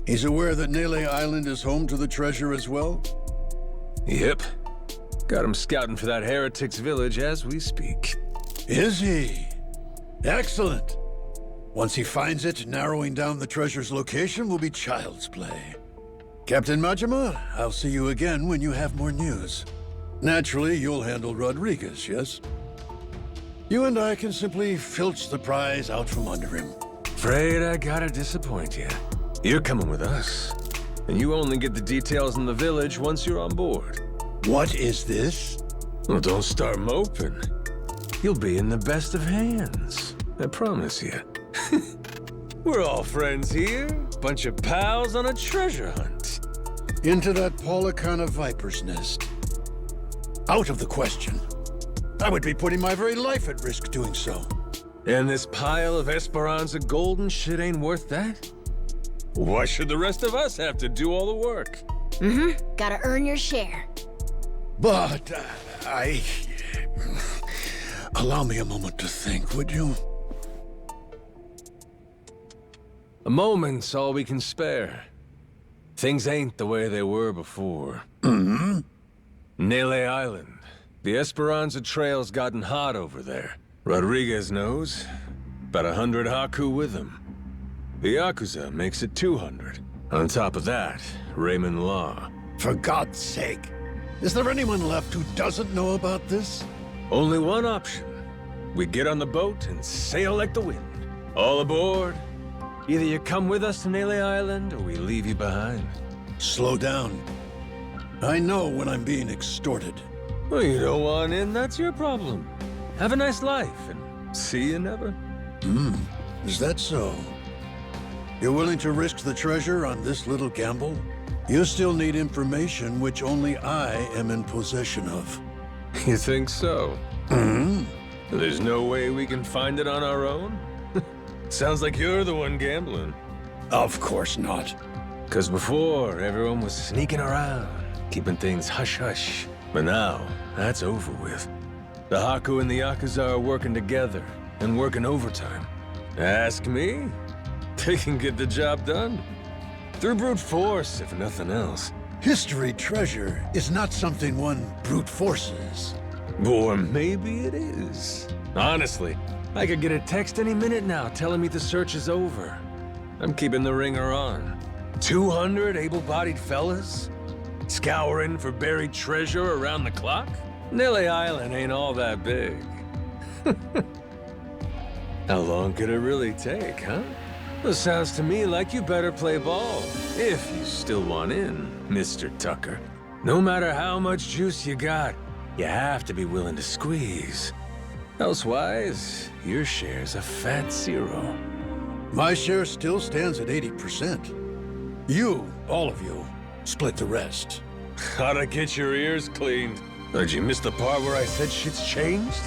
He's aware that Nele Island is home to the treasure as well? Yep. Got him scouting for that heretic's village as we speak. Is he? Excellent. Once he finds it, narrowing down the treasure's location will be child's play. Captain Majima, I'll see you again when you have more news. Naturally, you'll handle Rodriguez, yes? You and I can simply filch the prize out from under him. Afraid I gotta disappoint you. You're coming with us. And you only get the details in the village once you're on board. What is this? Well, don't start moping. You'll be in the best of hands. I promise you. We're all friends here. Bunch of pals on a treasure hunt. Into that Polycana viper's nest. Out of the question. I would be putting my very life at risk doing so. And this pile of Esperanza gold and shit ain't worth that? Why should the rest of us have to do all the work? Mm-hmm. Gotta earn your share. But, allow me a moment to think, would you? A moment's all we can spare. Things ain't the way they were before. Mm-hmm. Nele Island. The Esperanza Trail's gotten hot over there. Rodriguez knows. About 100 Haku with him. The Yakuza makes it 200. On top of that, Raymond Law. For God's sake. Is there anyone left who doesn't know about this? Only one option. We get on the boat and sail like the wind. All aboard. Either you come with us to Nele Island, or we leave you behind. Slow down. I know when I'm being extorted. Well, you don't want in, that's your problem. Have a nice life, and see you never. Is that so? You're willing to risk the treasure on this little gamble? You still need information which only I am in possession of. You think so? There's no way we can find it on our own? Sounds like you're the one gambling. Of course not. 'Cause before, everyone was sneaking around, keeping things hush-hush. But now, that's over with. The Haku and the Yakuza are working together, and working overtime. Ask me, they can get the job done. Through brute force, if nothing else. History treasure is not something one brute forces. Or maybe it is. Honestly, I could get a text any minute now telling me the search is over. I'm keeping the ringer on. 200 able-bodied fellas? Scouring for buried treasure around the clock? Nele Island ain't all that big. How long could it really take, huh? Well, sounds to me like you better play ball, if you still want in, Mr. Tucker. No matter how much juice you got, you have to be willing to squeeze. Elsewise, your share's a fat zero. My share still stands at 80%. You, all of you, split the rest. How'd get your ears cleaned? Did you miss the part where I said shit's changed?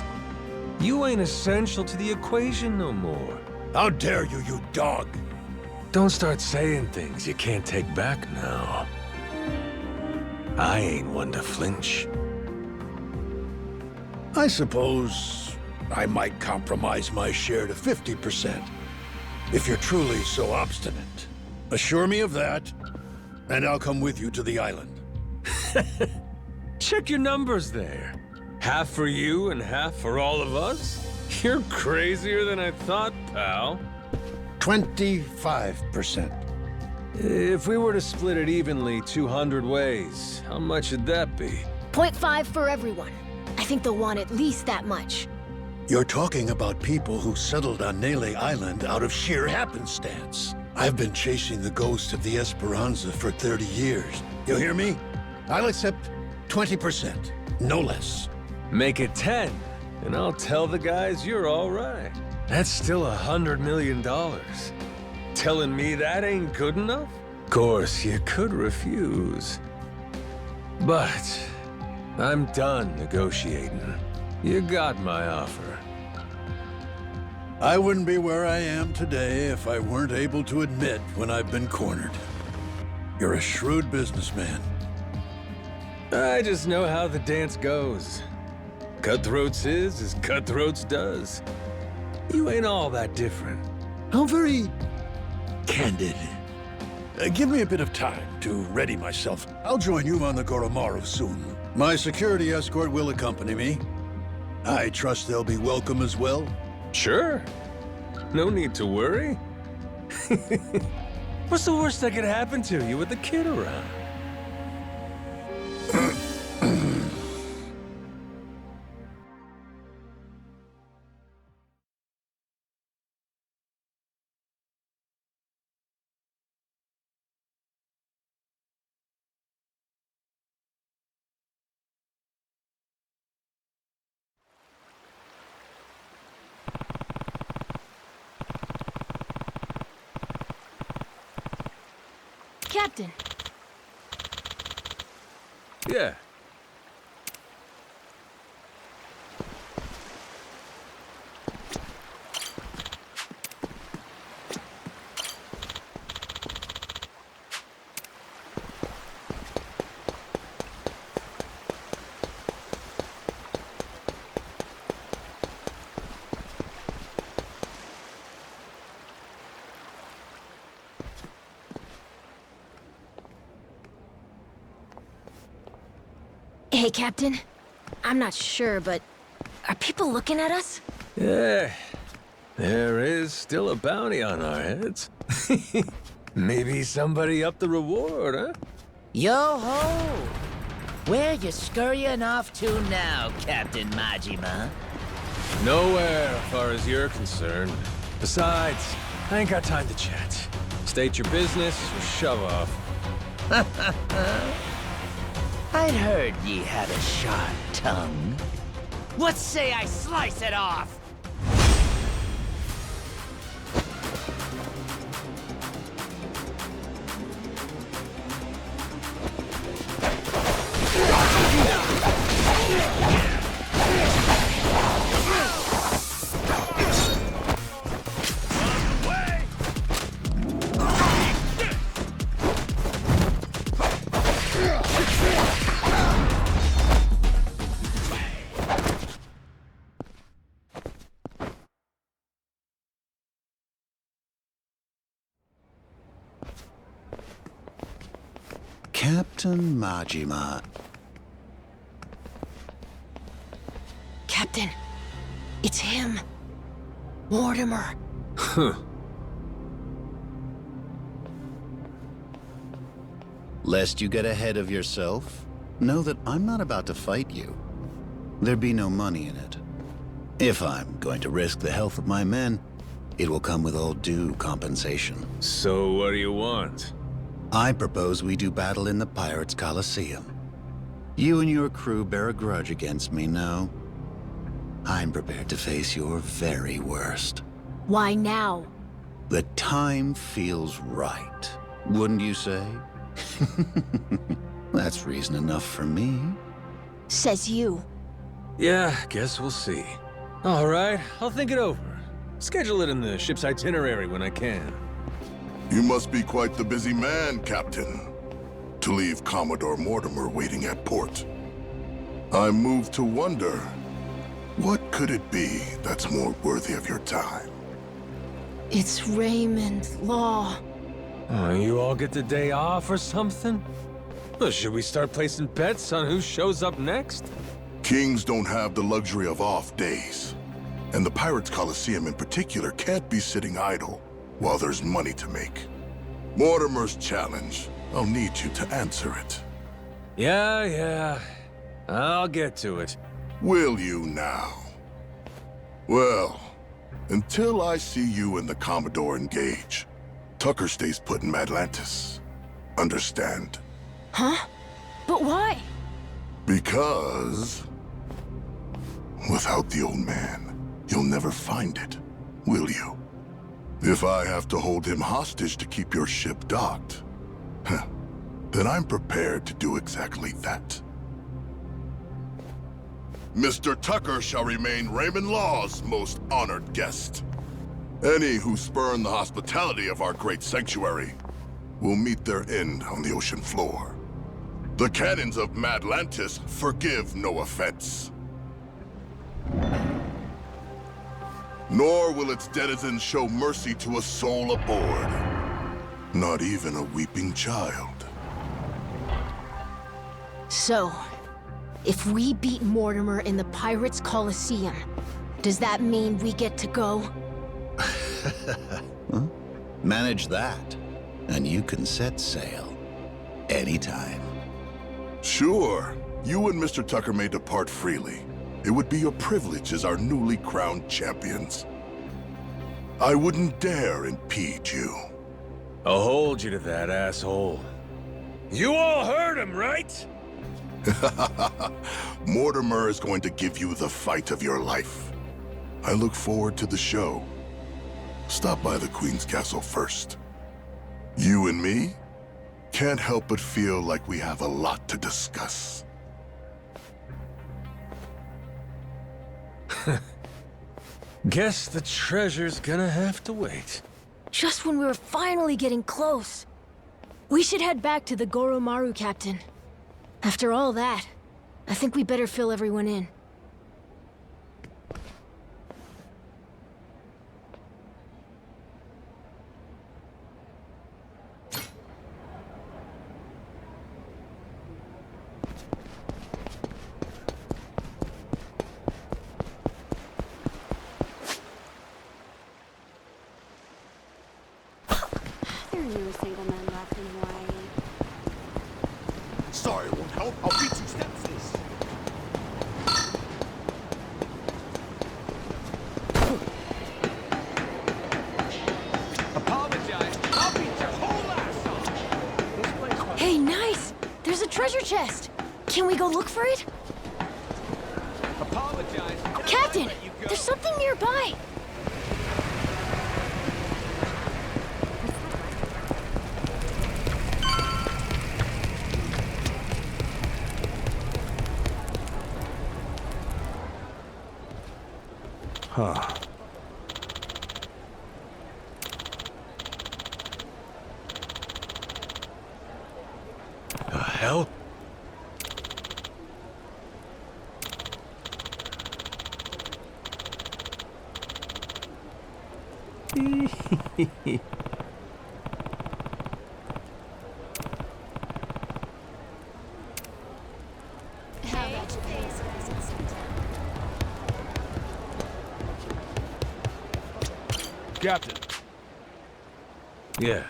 You ain't essential to the equation no more. How dare you, you dog! Don't start saying things you can't take back now. I ain't one to flinch. I suppose I might compromise my share to 50%. If you're truly so obstinate. Assure me of that, and I'll come with you to the island. Check your numbers there. Half for you and half for all of us? You're crazier than I thought, pal. 25%. If we were to split it evenly 200 ways, how much would that be? 0.5 for everyone. I think they'll want at least that much. You're talking about people who settled on Nele Island out of sheer happenstance. I've been chasing the ghost of the Esperanza for 30 years. You hear me? I'll accept 20%, no less. Make it 10, and I'll tell the guys you're all right. That's still $100 million. Telling me that ain't good enough? Of course, you could refuse. But I'm done negotiating. You got my offer. I wouldn't be where I am today if I weren't able to admit when I've been cornered. You're a shrewd businessman. I just know how the dance goes. Cutthroats is as cutthroats does. You ain't all that different. How very candid. Give me a bit of time to ready myself. I'll join you on the Goromaru soon. My security escort will accompany me. I trust they'll be welcome as well. Sure. No need to worry. What's the worst that could happen to you with the kid around? Captain. Yeah. Hey, Captain. I'm not sure, but are people looking at us? Yeah. There is still a bounty on our heads. Maybe somebody upped the reward, huh? Yo-ho! Where you scurrying off to now, Captain Majima? Nowhere, as far as you're concerned. Besides, I ain't got time to chat. State your business or shove off. I'd heard ye had a sharp tongue. What say I slice it off? Captain Majima. Captain, it's him. Mortimer. Huh. Lest you get ahead of yourself, know that I'm not about to fight you. There'd be no money in it. If I'm going to risk the health of my men, it will come with all due compensation. So what do you want? I propose we do battle in the Pirates' Coliseum. You and your crew bear a grudge against me, no? I'm prepared to face your very worst. Why now? The time feels right, wouldn't you say? That's reason enough for me. Says you. Yeah, guess we'll see. All right, I'll think it over. Schedule it in the ship's itinerary when I can. You must be quite the busy man, Captain, to leave Commodore Mortimer waiting at port. I'm moved to wonder, what could it be that's more worthy of your time? It's Raymond Law. Oh, you all get the day off or something? Well, should we start placing bets on who shows up next? Kings don't have the luxury of off days. And the Pirates' Coliseum in particular can't be sitting idle while there's money to make. Mortimer's challenge. I'll need you to answer it. Yeah. I'll get to it. Will you now? Well, until I see you and the Commodore engage, Tucker stays put in Madlantis. Understand? Huh? But why? Because without the old man, you'll never find it, will you? If I have to hold him hostage to keep your ship docked, then I'm prepared to do exactly that. Mr. Tucker shall remain Raymond Law's most honored guest. Any who spurn the hospitality of our great sanctuary will meet their end on the ocean floor. The cannons of Madlantis forgive no offense. Nor will its denizens show mercy to a soul aboard. Not even a weeping child. So, if we beat Mortimer in the Pirates Coliseum, does that mean we get to go? Huh? Manage that, and you can set sail anytime. Sure. You and Mr. Tucker may depart freely. It would be your privilege as our newly crowned champions. I wouldn't dare impede you. I'll hold you to that, asshole. You all heard him, right? Mortimer is going to give you the fight of your life. I look forward to the show. Stop by the Queen's Castle first. You and me can't help but feel like we have a lot to discuss. Guess the treasure's gonna have to wait. Just when we were finally getting close. We should head back to the Goro Maru, Captain. After all that, I think we better fill everyone in. There are new single men left in Hawaii. Sorry, it won't help. I'll beat you senseless. Apologize. I'll beat your whole ass off. Hey, nice! There's a treasure chest! Can we go look for it? Apologize. Captain! There's something nearby! Huh. The hell? Captain. Yeah.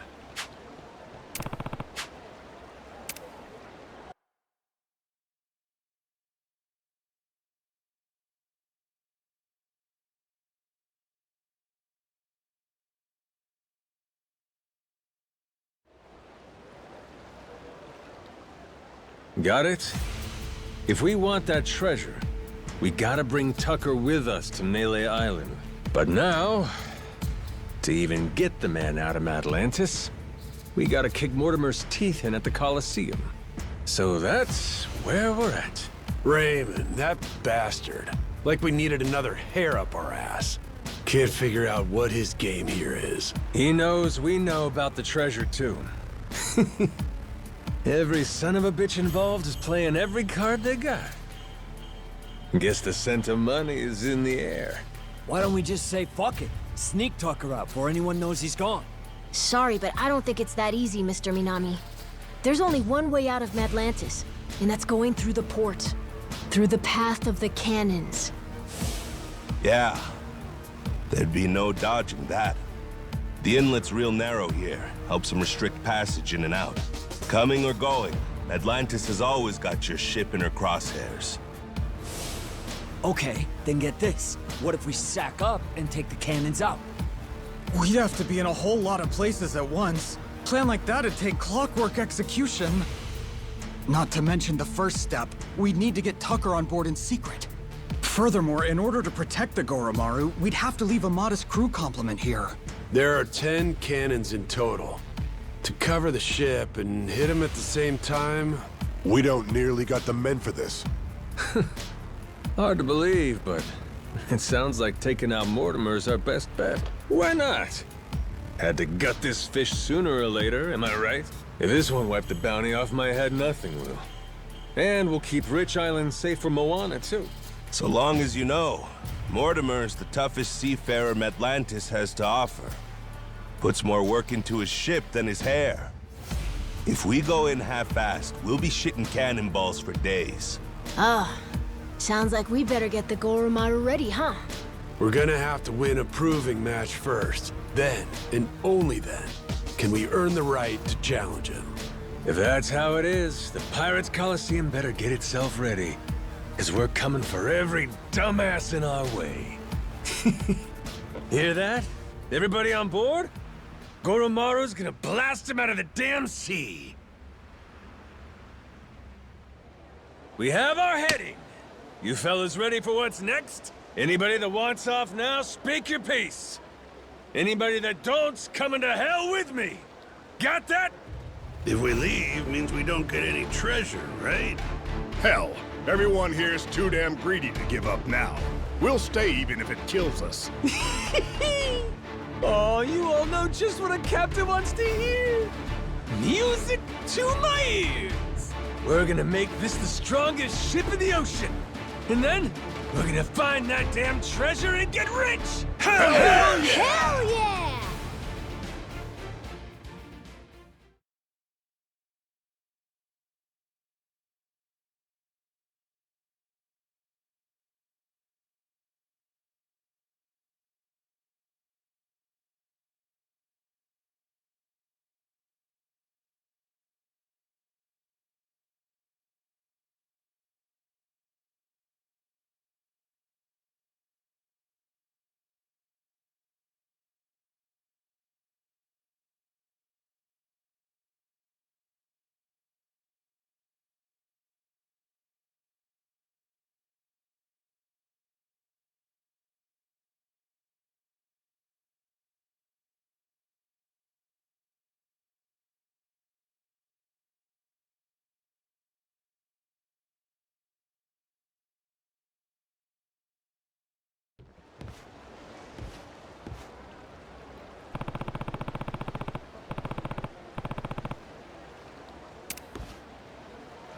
Got it? If we want that treasure, we gotta bring Tucker with us to Nele Island. But now, to even get the man out of Atlantis, we gotta kick Mortimer's teeth in at the Coliseum. So that's where we're at. Raymond, that bastard. Like we needed another hair up our ass. Can't figure out what his game here is. He knows we know about the treasure, too. Every son of a bitch involved is playing every card they got. Guess the scent of money is in the air. Why don't we just say fuck it? Sneak Tucker out before anyone knows he's gone. Sorry, but I don't think it's that easy, Mr. Minami. There's only one way out of Atlantis, and that's going through the port. Through the path of the cannons. Yeah. There'd be no dodging that. The inlet's real narrow here. Helps them restrict passage in and out. Coming or going, Atlantis has always got your ship in her crosshairs. Okay, then get this. What if we sack up and take the cannons out? We'd have to be in a whole lot of places at once. Plan like that'd take clockwork execution. Not to mention the first step, we'd need to get Tucker on board in secret. Furthermore, in order to protect the Goro Maru, we'd have to leave a modest crew complement here. There are 10 cannons in total. To cover the ship and hit them at the same time... We don't nearly got the men for this. Hard to believe, but it sounds like taking out Mortimer's our best bet. Why not? Had to gut this fish sooner or later, am I right? If this won't wipe the bounty off my head, nothing will. And we'll keep Rich Island safe from Moana, too. So long as you know, Mortimer's the toughest seafarer Atlantis has to offer. Puts more work into his ship than his hair. If we go in half-assed, we'll be shitting cannonballs for days. Ah, sounds like we better get the Goro Madzima ready, huh? We're gonna have to win a proving match first. Then, and only then, can we earn the right to challenge him. If that's how it is, the Pirates Coliseum better get itself ready. Because we're coming for every dumbass in our way. Hear that? Everybody on board? Goro Madzima's gonna blast him out of the damn sea. We have our heading. You fellas ready for what's next? Anybody that wants off now, speak your piece. Anybody that don't's coming to hell with me. Got that? If we leave, means we don't get any treasure, right? Hell, everyone here's too damn greedy to give up now. We'll stay even if it kills us. Oh, you all know just what a captain wants to hear. Music to my ears. We're gonna make this the strongest ship in the ocean. And then, we're gonna find that damn treasure and get rich! Hell yeah! Hell yeah!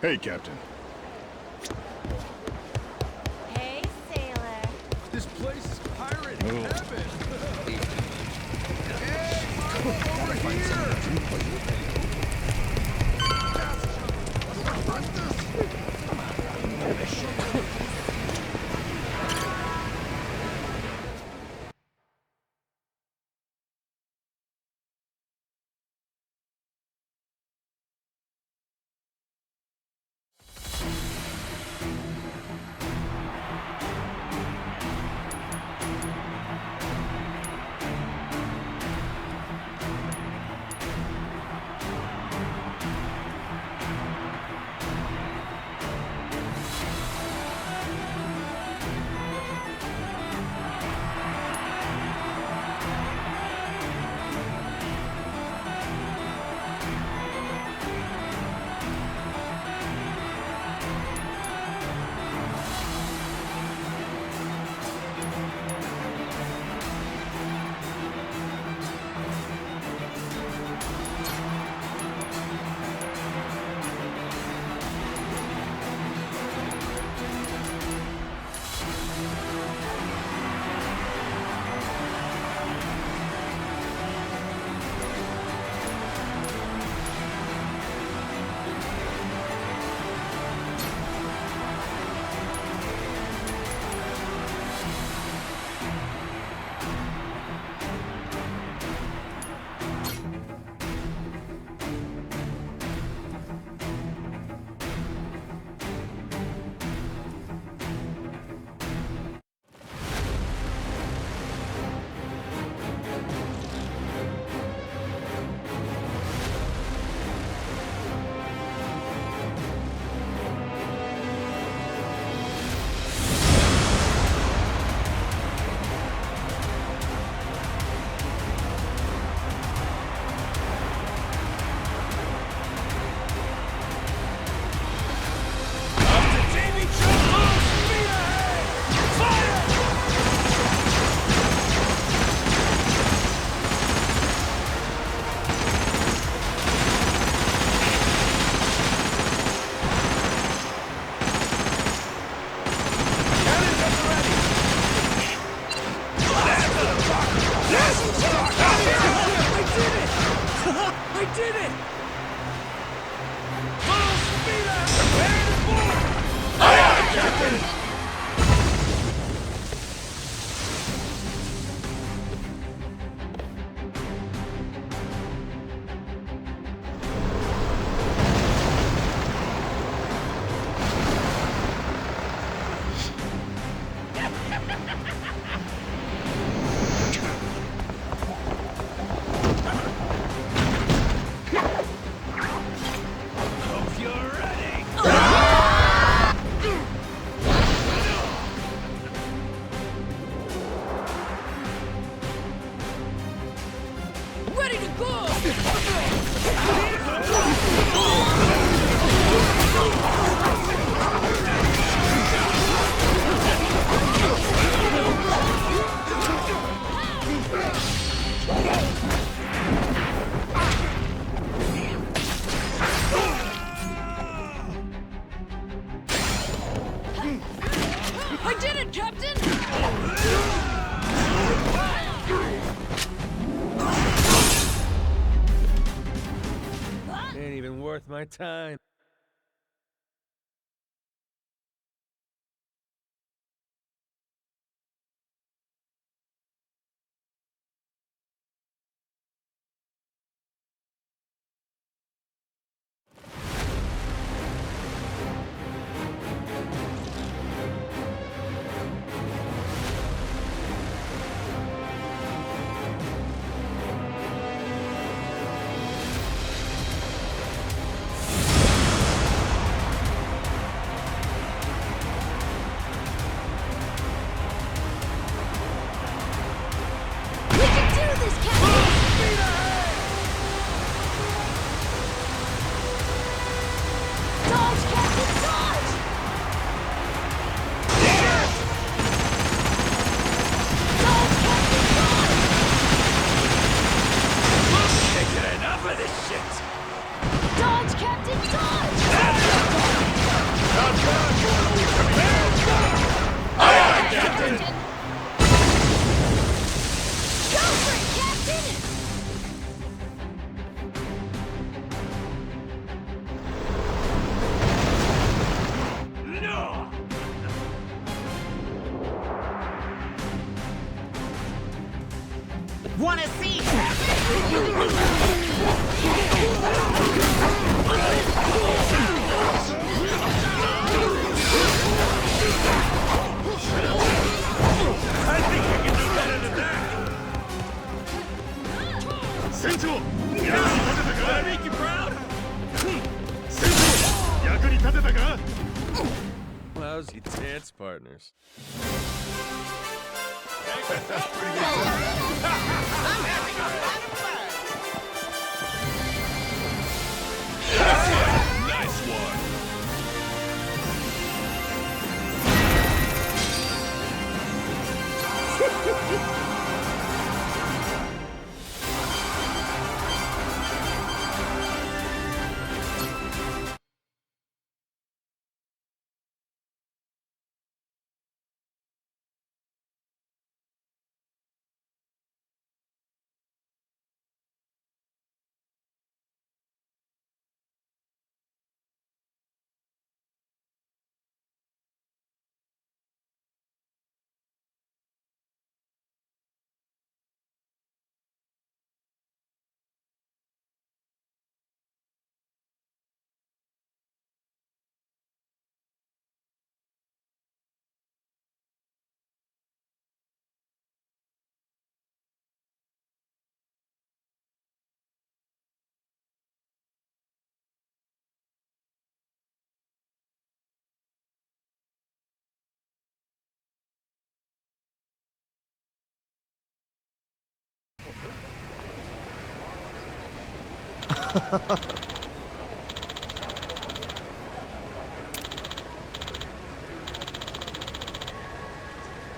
Hey, Captain. Hey, sailor. This place is pirate heaven. Hey, over We did it! Full speed ahead! Prepare to board! Aye, aye, Captain! I did it, Captain! Ain't even worth my time. Wanna see? I think we can do better than that! Sensei! Did I make you proud? Sensei! Yakuni tateta ka? Lousy dance partners. Nice one!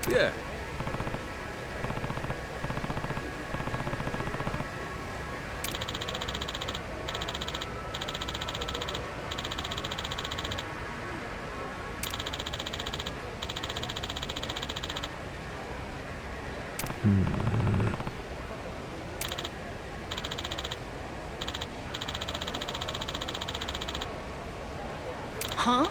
Yeah. Huh?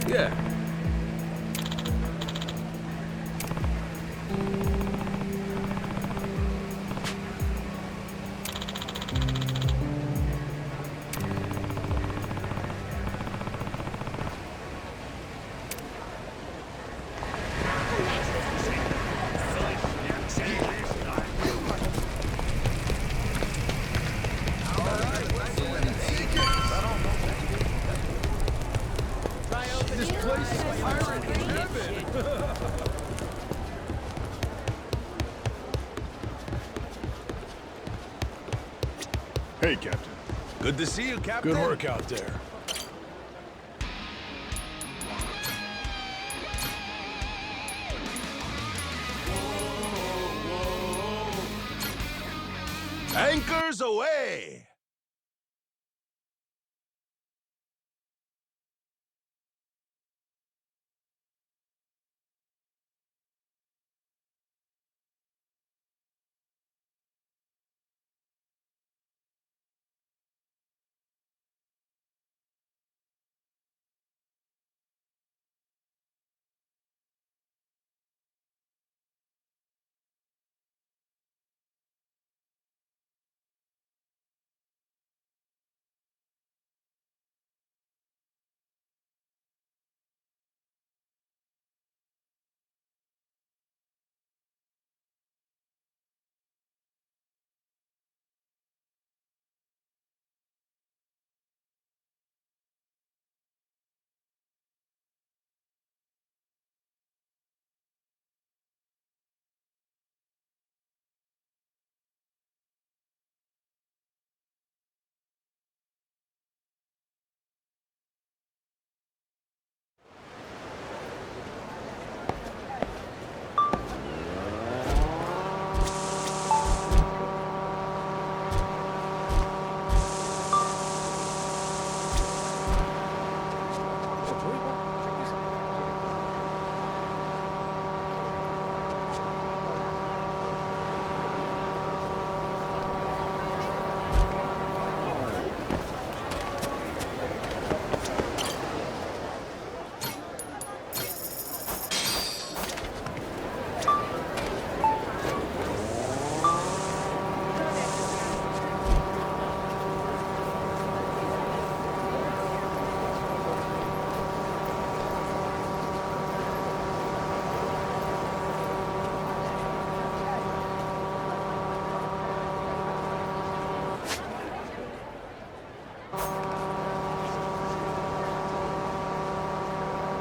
Yeah. Hey, Captain. Good to see you, Captain. Good work out there. Anchors away!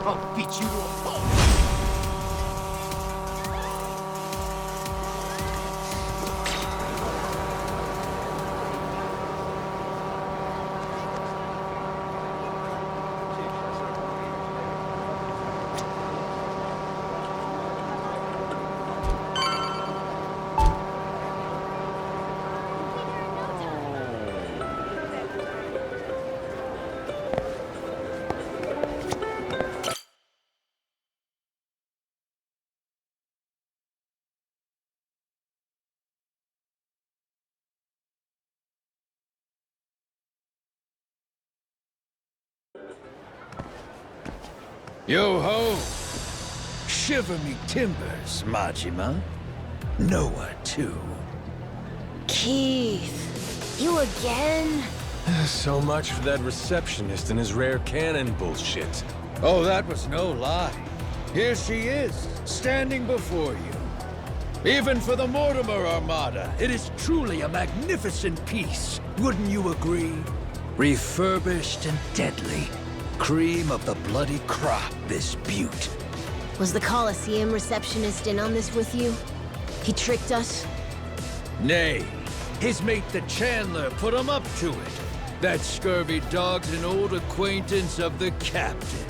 I'll beat you to a pulp. Yo-ho! Shiver me timbers, Majima. Noah, too. Keith, you again? So much for that receptionist and his rare cannon bullshit. Oh, that was no lie. Here she is, standing before you. Even for the Mortimer Armada, it is truly a magnificent piece. Wouldn't you agree? Refurbished and deadly. Cream of the bloody crop, this beaut. Was the Coliseum receptionist in on this with you? He tricked us? Nay, his mate the Chandler put him up to it. That scurvy dog's an old acquaintance of the captain.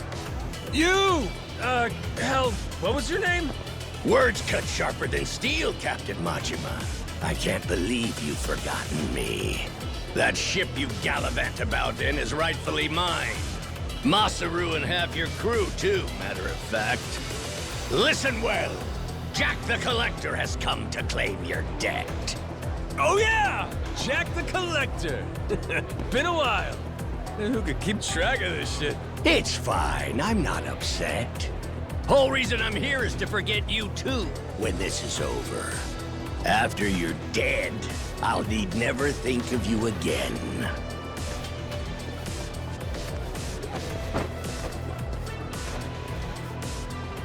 You! Hell, what was your name? Words cut sharper than steel, Captain Majima. I can't believe you've forgotten me. That ship you gallivant about in is rightfully mine. Masaru and half your crew, too, matter of fact. Listen well. Jack the Collector has come to claim your debt. Oh yeah! Jack the Collector! Been a while. Who could keep track of this shit? It's fine, I'm not upset. Whole reason I'm here is to forget you too, when this is over. After you're dead, I'll need never think of you again.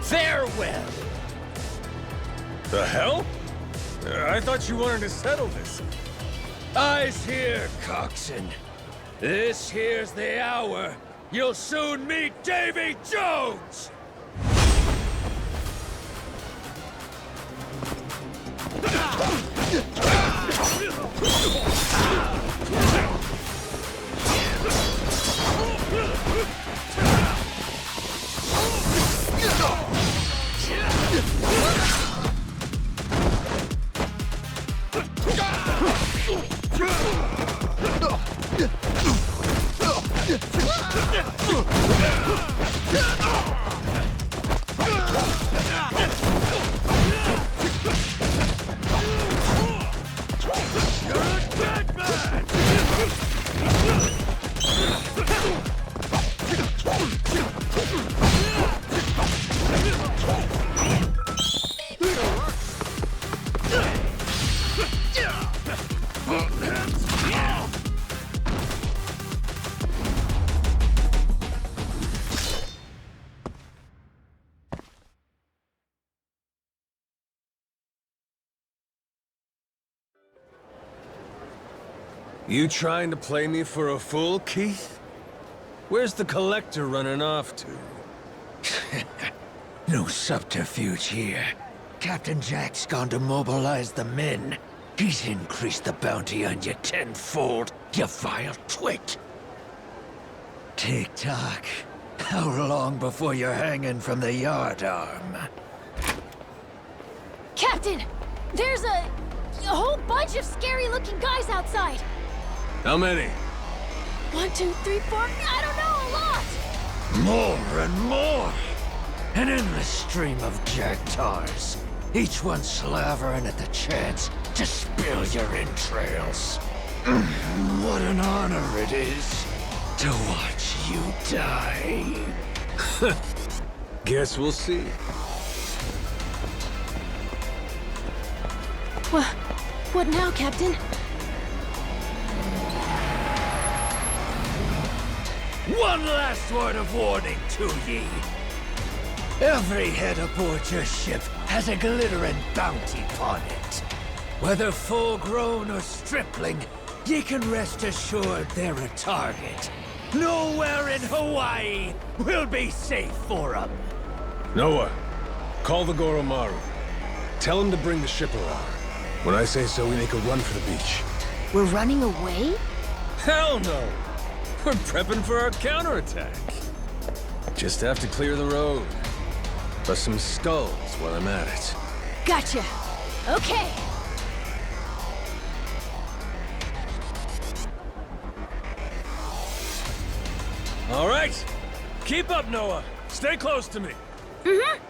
Farewell! The hell? I thought you wanted to settle this. Eyes here, coxswain. This here's the hour. You'll soon meet Davy Jones! You trying to play me for a fool, Keith? Where's the Collector running off to? No subterfuge here. Captain Jack's gone to mobilize the men. He's increased the bounty on you tenfold, you vile twit. Tick-tock. How long before you're hanging from the yardarm? Captain! There's a whole bunch of scary-looking guys outside! How many? 1, 2, 3, 4, I don't know, a lot! More and more! An endless stream of jactars. Each one slavering at the chance to spill your entrails. What an honor it is to watch you die. Guess we'll see. What now, Captain? One last word of warning to ye. Every head aboard your ship has a glittering bounty upon it. Whether full-grown or stripling, ye can rest assured they're a target. Nowhere in Hawaii will be safe for 'em. Noah, call the Goro Maru. Tell him to bring the ship around. When I say so, we make a run for the beach. We're running away? Hell no! We're prepping for our counterattack. Just have to clear the road. Bust some skulls while I'm at it. Gotcha. Okay. All right. Keep up, Noah. Stay close to me. Mm-hmm.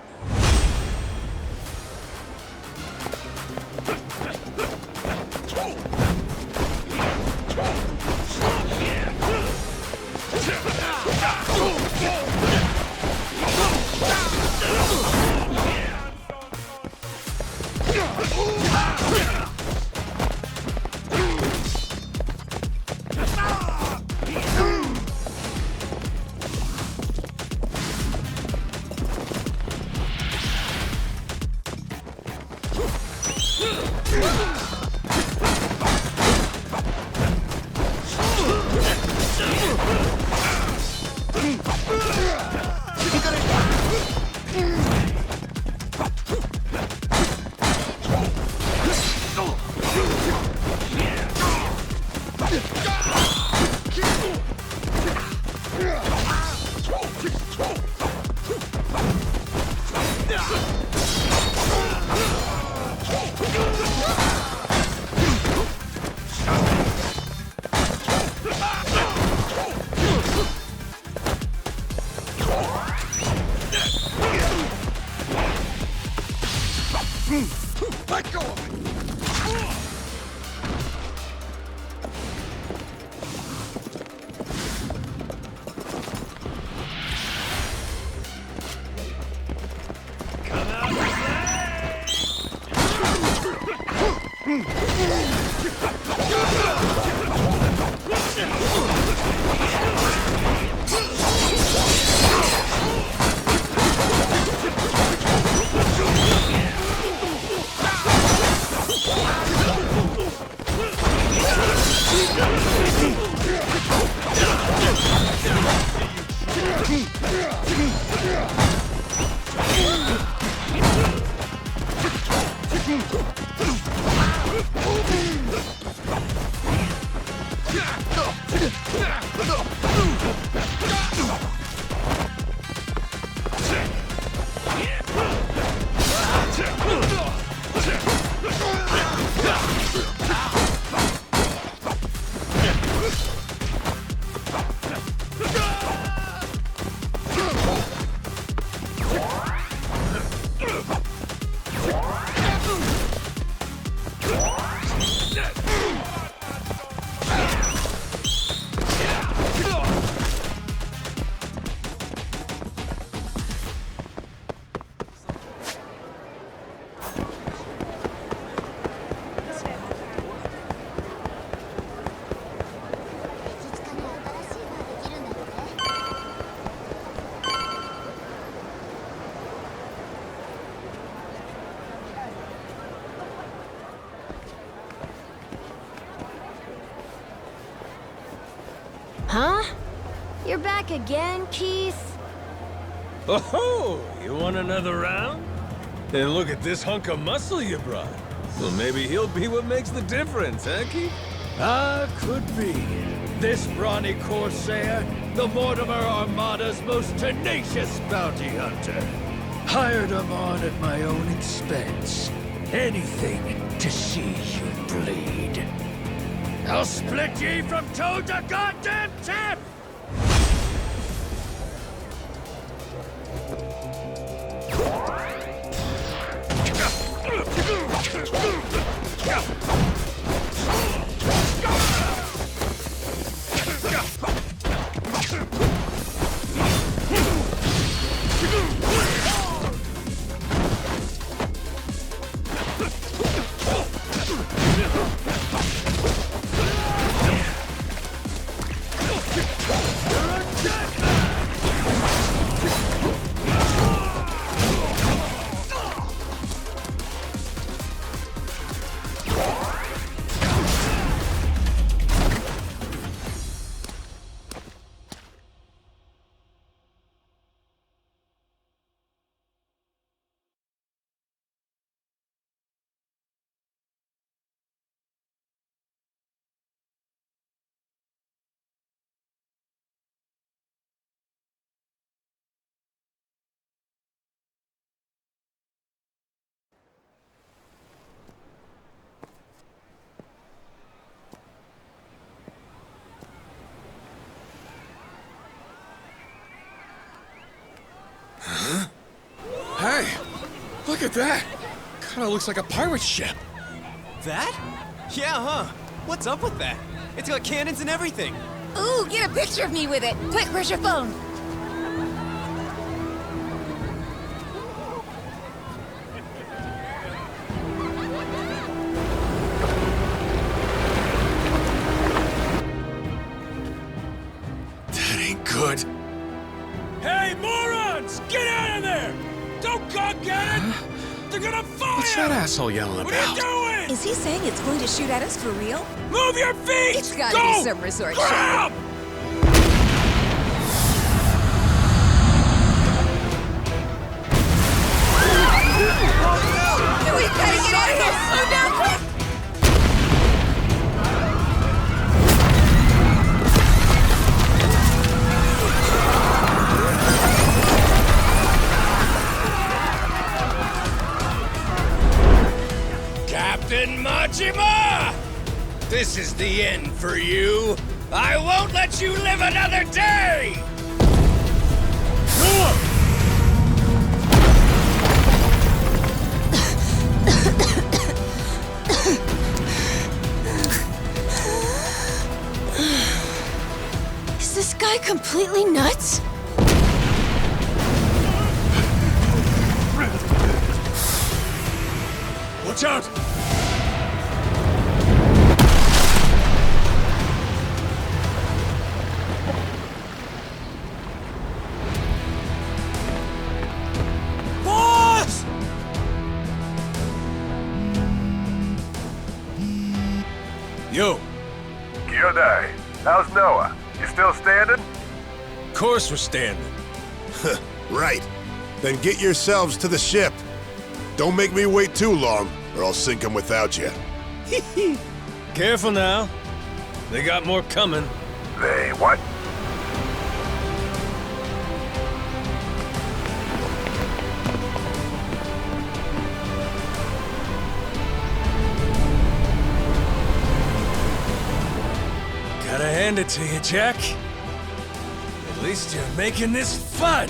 Let go of it! Huh? You're back again, Keith? Oh, you want another round? And look at this hunk of muscle you brought. Well, maybe he'll be what makes the difference, huh, Keith? Could be. This brawny corsair, the Mortimer Armada's most tenacious bounty hunter. Hired him on at my own expense. Anything to see you bleed. I'll split ye from toe to goddamn tip! Hey, look at that! Kinda looks like a pirate ship. That? Yeah, huh? What's up with that? It's got cannons and everything. Ooh, get a picture of me with it. Quick, where's your phone? That ain't good. Hey, morons! Get out of there! Don't go get it! They're gonna fire! What's that asshole yelling about? What are you doing? Is he saying it's going to shoot at us for real? Move your feet! It's gotta be some resort shit. Grab! We gotta get out of here! Slow down, quick! Captain Madzima! This is the end for you. I won't let you live another day! Is this guy completely nuts? Watch out! Boss! Yo, Kyodai, how's Noah? You still standing? of course we're standing. Right. Then get yourselves to the ship. Don't make me wait too long, or I'll sink them without you. Careful now. They got more coming. They what? Gotta hand it to you, Jack. At least you're making this fun.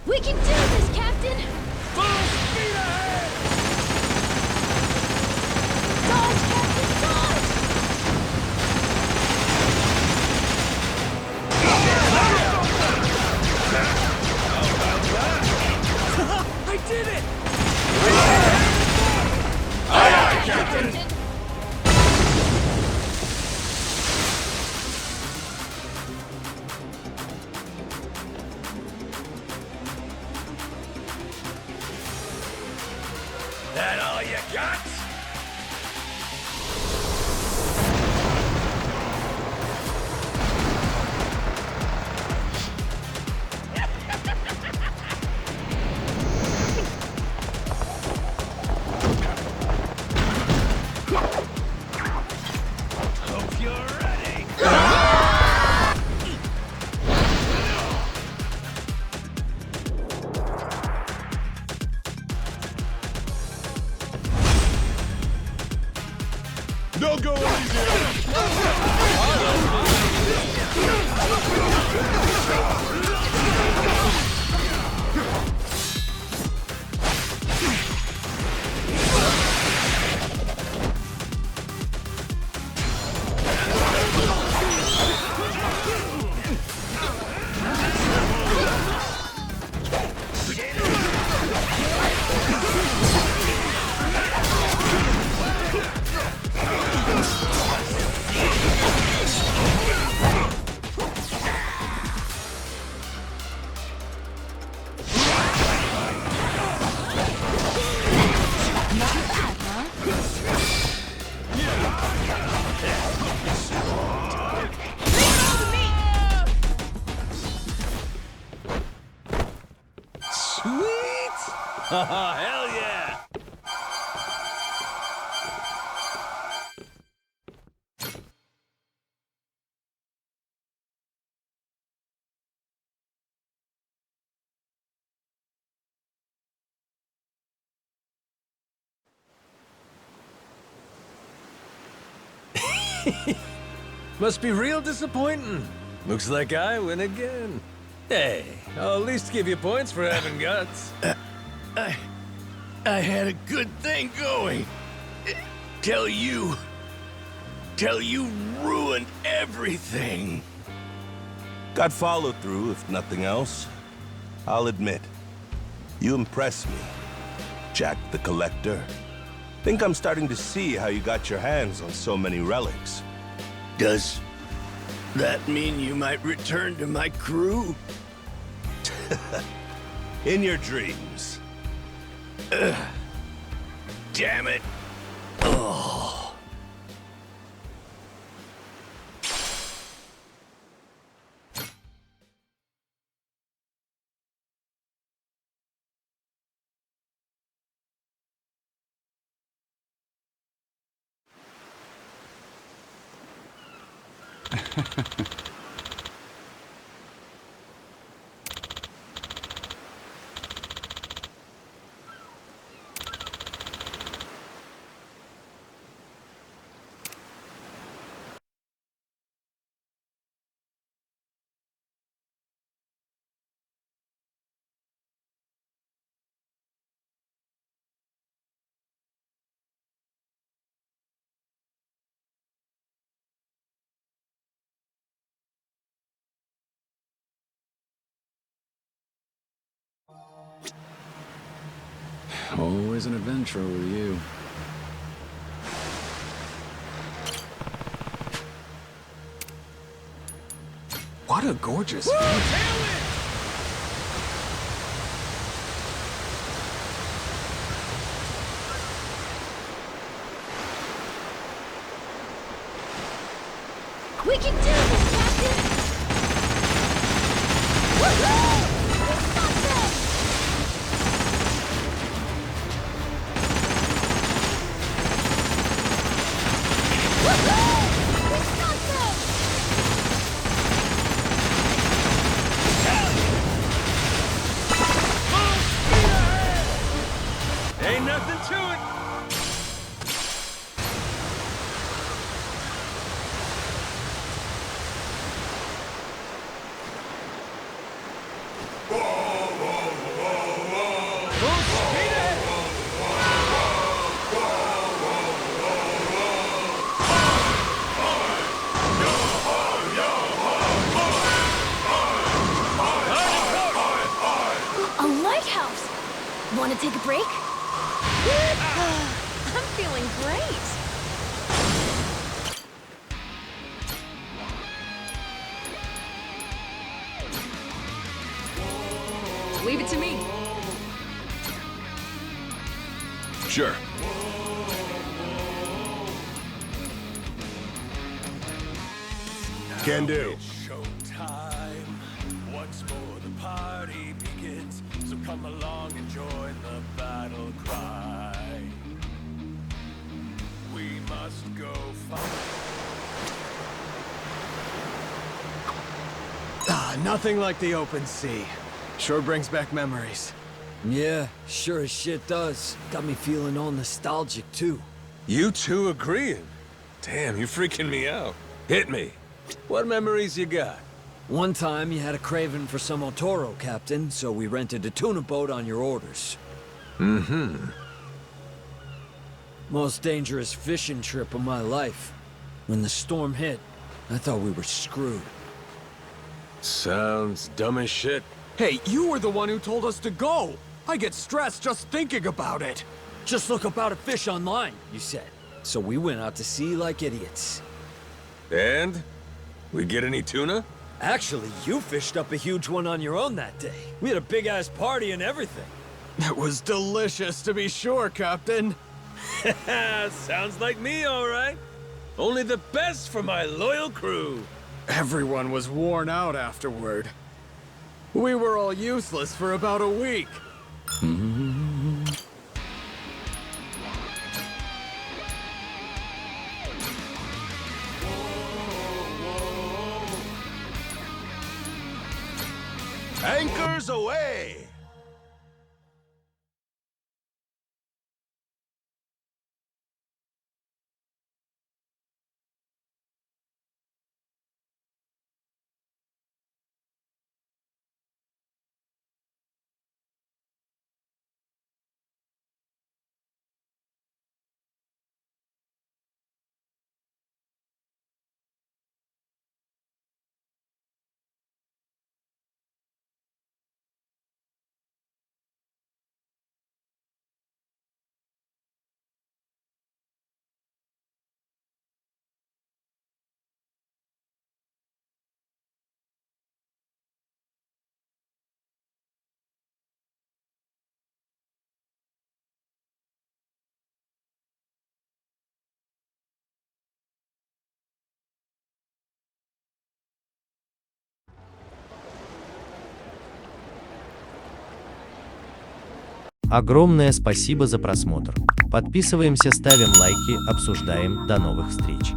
We can do this, Captain! Full speed ahead! Dodge, Captain, dodge! I did it! Aye, Captain! That all you got? Hope you're ready. No go Sweet! Oh, hell yeah! Must be real disappointing. Looks like I win again. Hey, I'll at least give you points for having guts. I had a good thing going. Till you ruined everything. Got follow through, if nothing else. I'll admit, you impress me, Jack the Collector. Think I'm starting to see how you got your hands on so many relics. Does that mean you might return to my crew? In your dreams. Damn it. Oh. Always an adventure with you. What a gorgeous view. We can do this, Captain! Woohoo! Ain't nothing to it. A lighthouse! Want to take a break? I'm feeling great. Leave it to me. Sure. Can do. Showtime. Once more the party begins. So come along and join the battle cry. We must go Nothing like the open sea. Sure brings back memories. Yeah, sure as shit does. Got me feeling all nostalgic, too. You two agreeing? Damn, you're freaking me out. Hit me. What memories you got? One time you had a craving for some Otoro, Captain, so we rented a tuna boat on your orders. Mm-hmm. Most dangerous fishing trip of my life. When the storm hit, I thought we were screwed. Sounds dumb as shit. Hey, you were the one who told us to go! I get stressed just thinking about it! Just look up how to fish online, you said. So we went out to sea like idiots. And? We get any tuna? Actually, you fished up a huge one on your own that day. We had a big-ass party and everything. It was delicious, to be sure, Captain. Sounds like me, all right. Only the best for my loyal crew. Everyone was worn out afterward. We were all useless for about a week. Anchors away! Огромное спасибо за просмотр. Подписываемся, ставим лайки, обсуждаем. До новых встреч.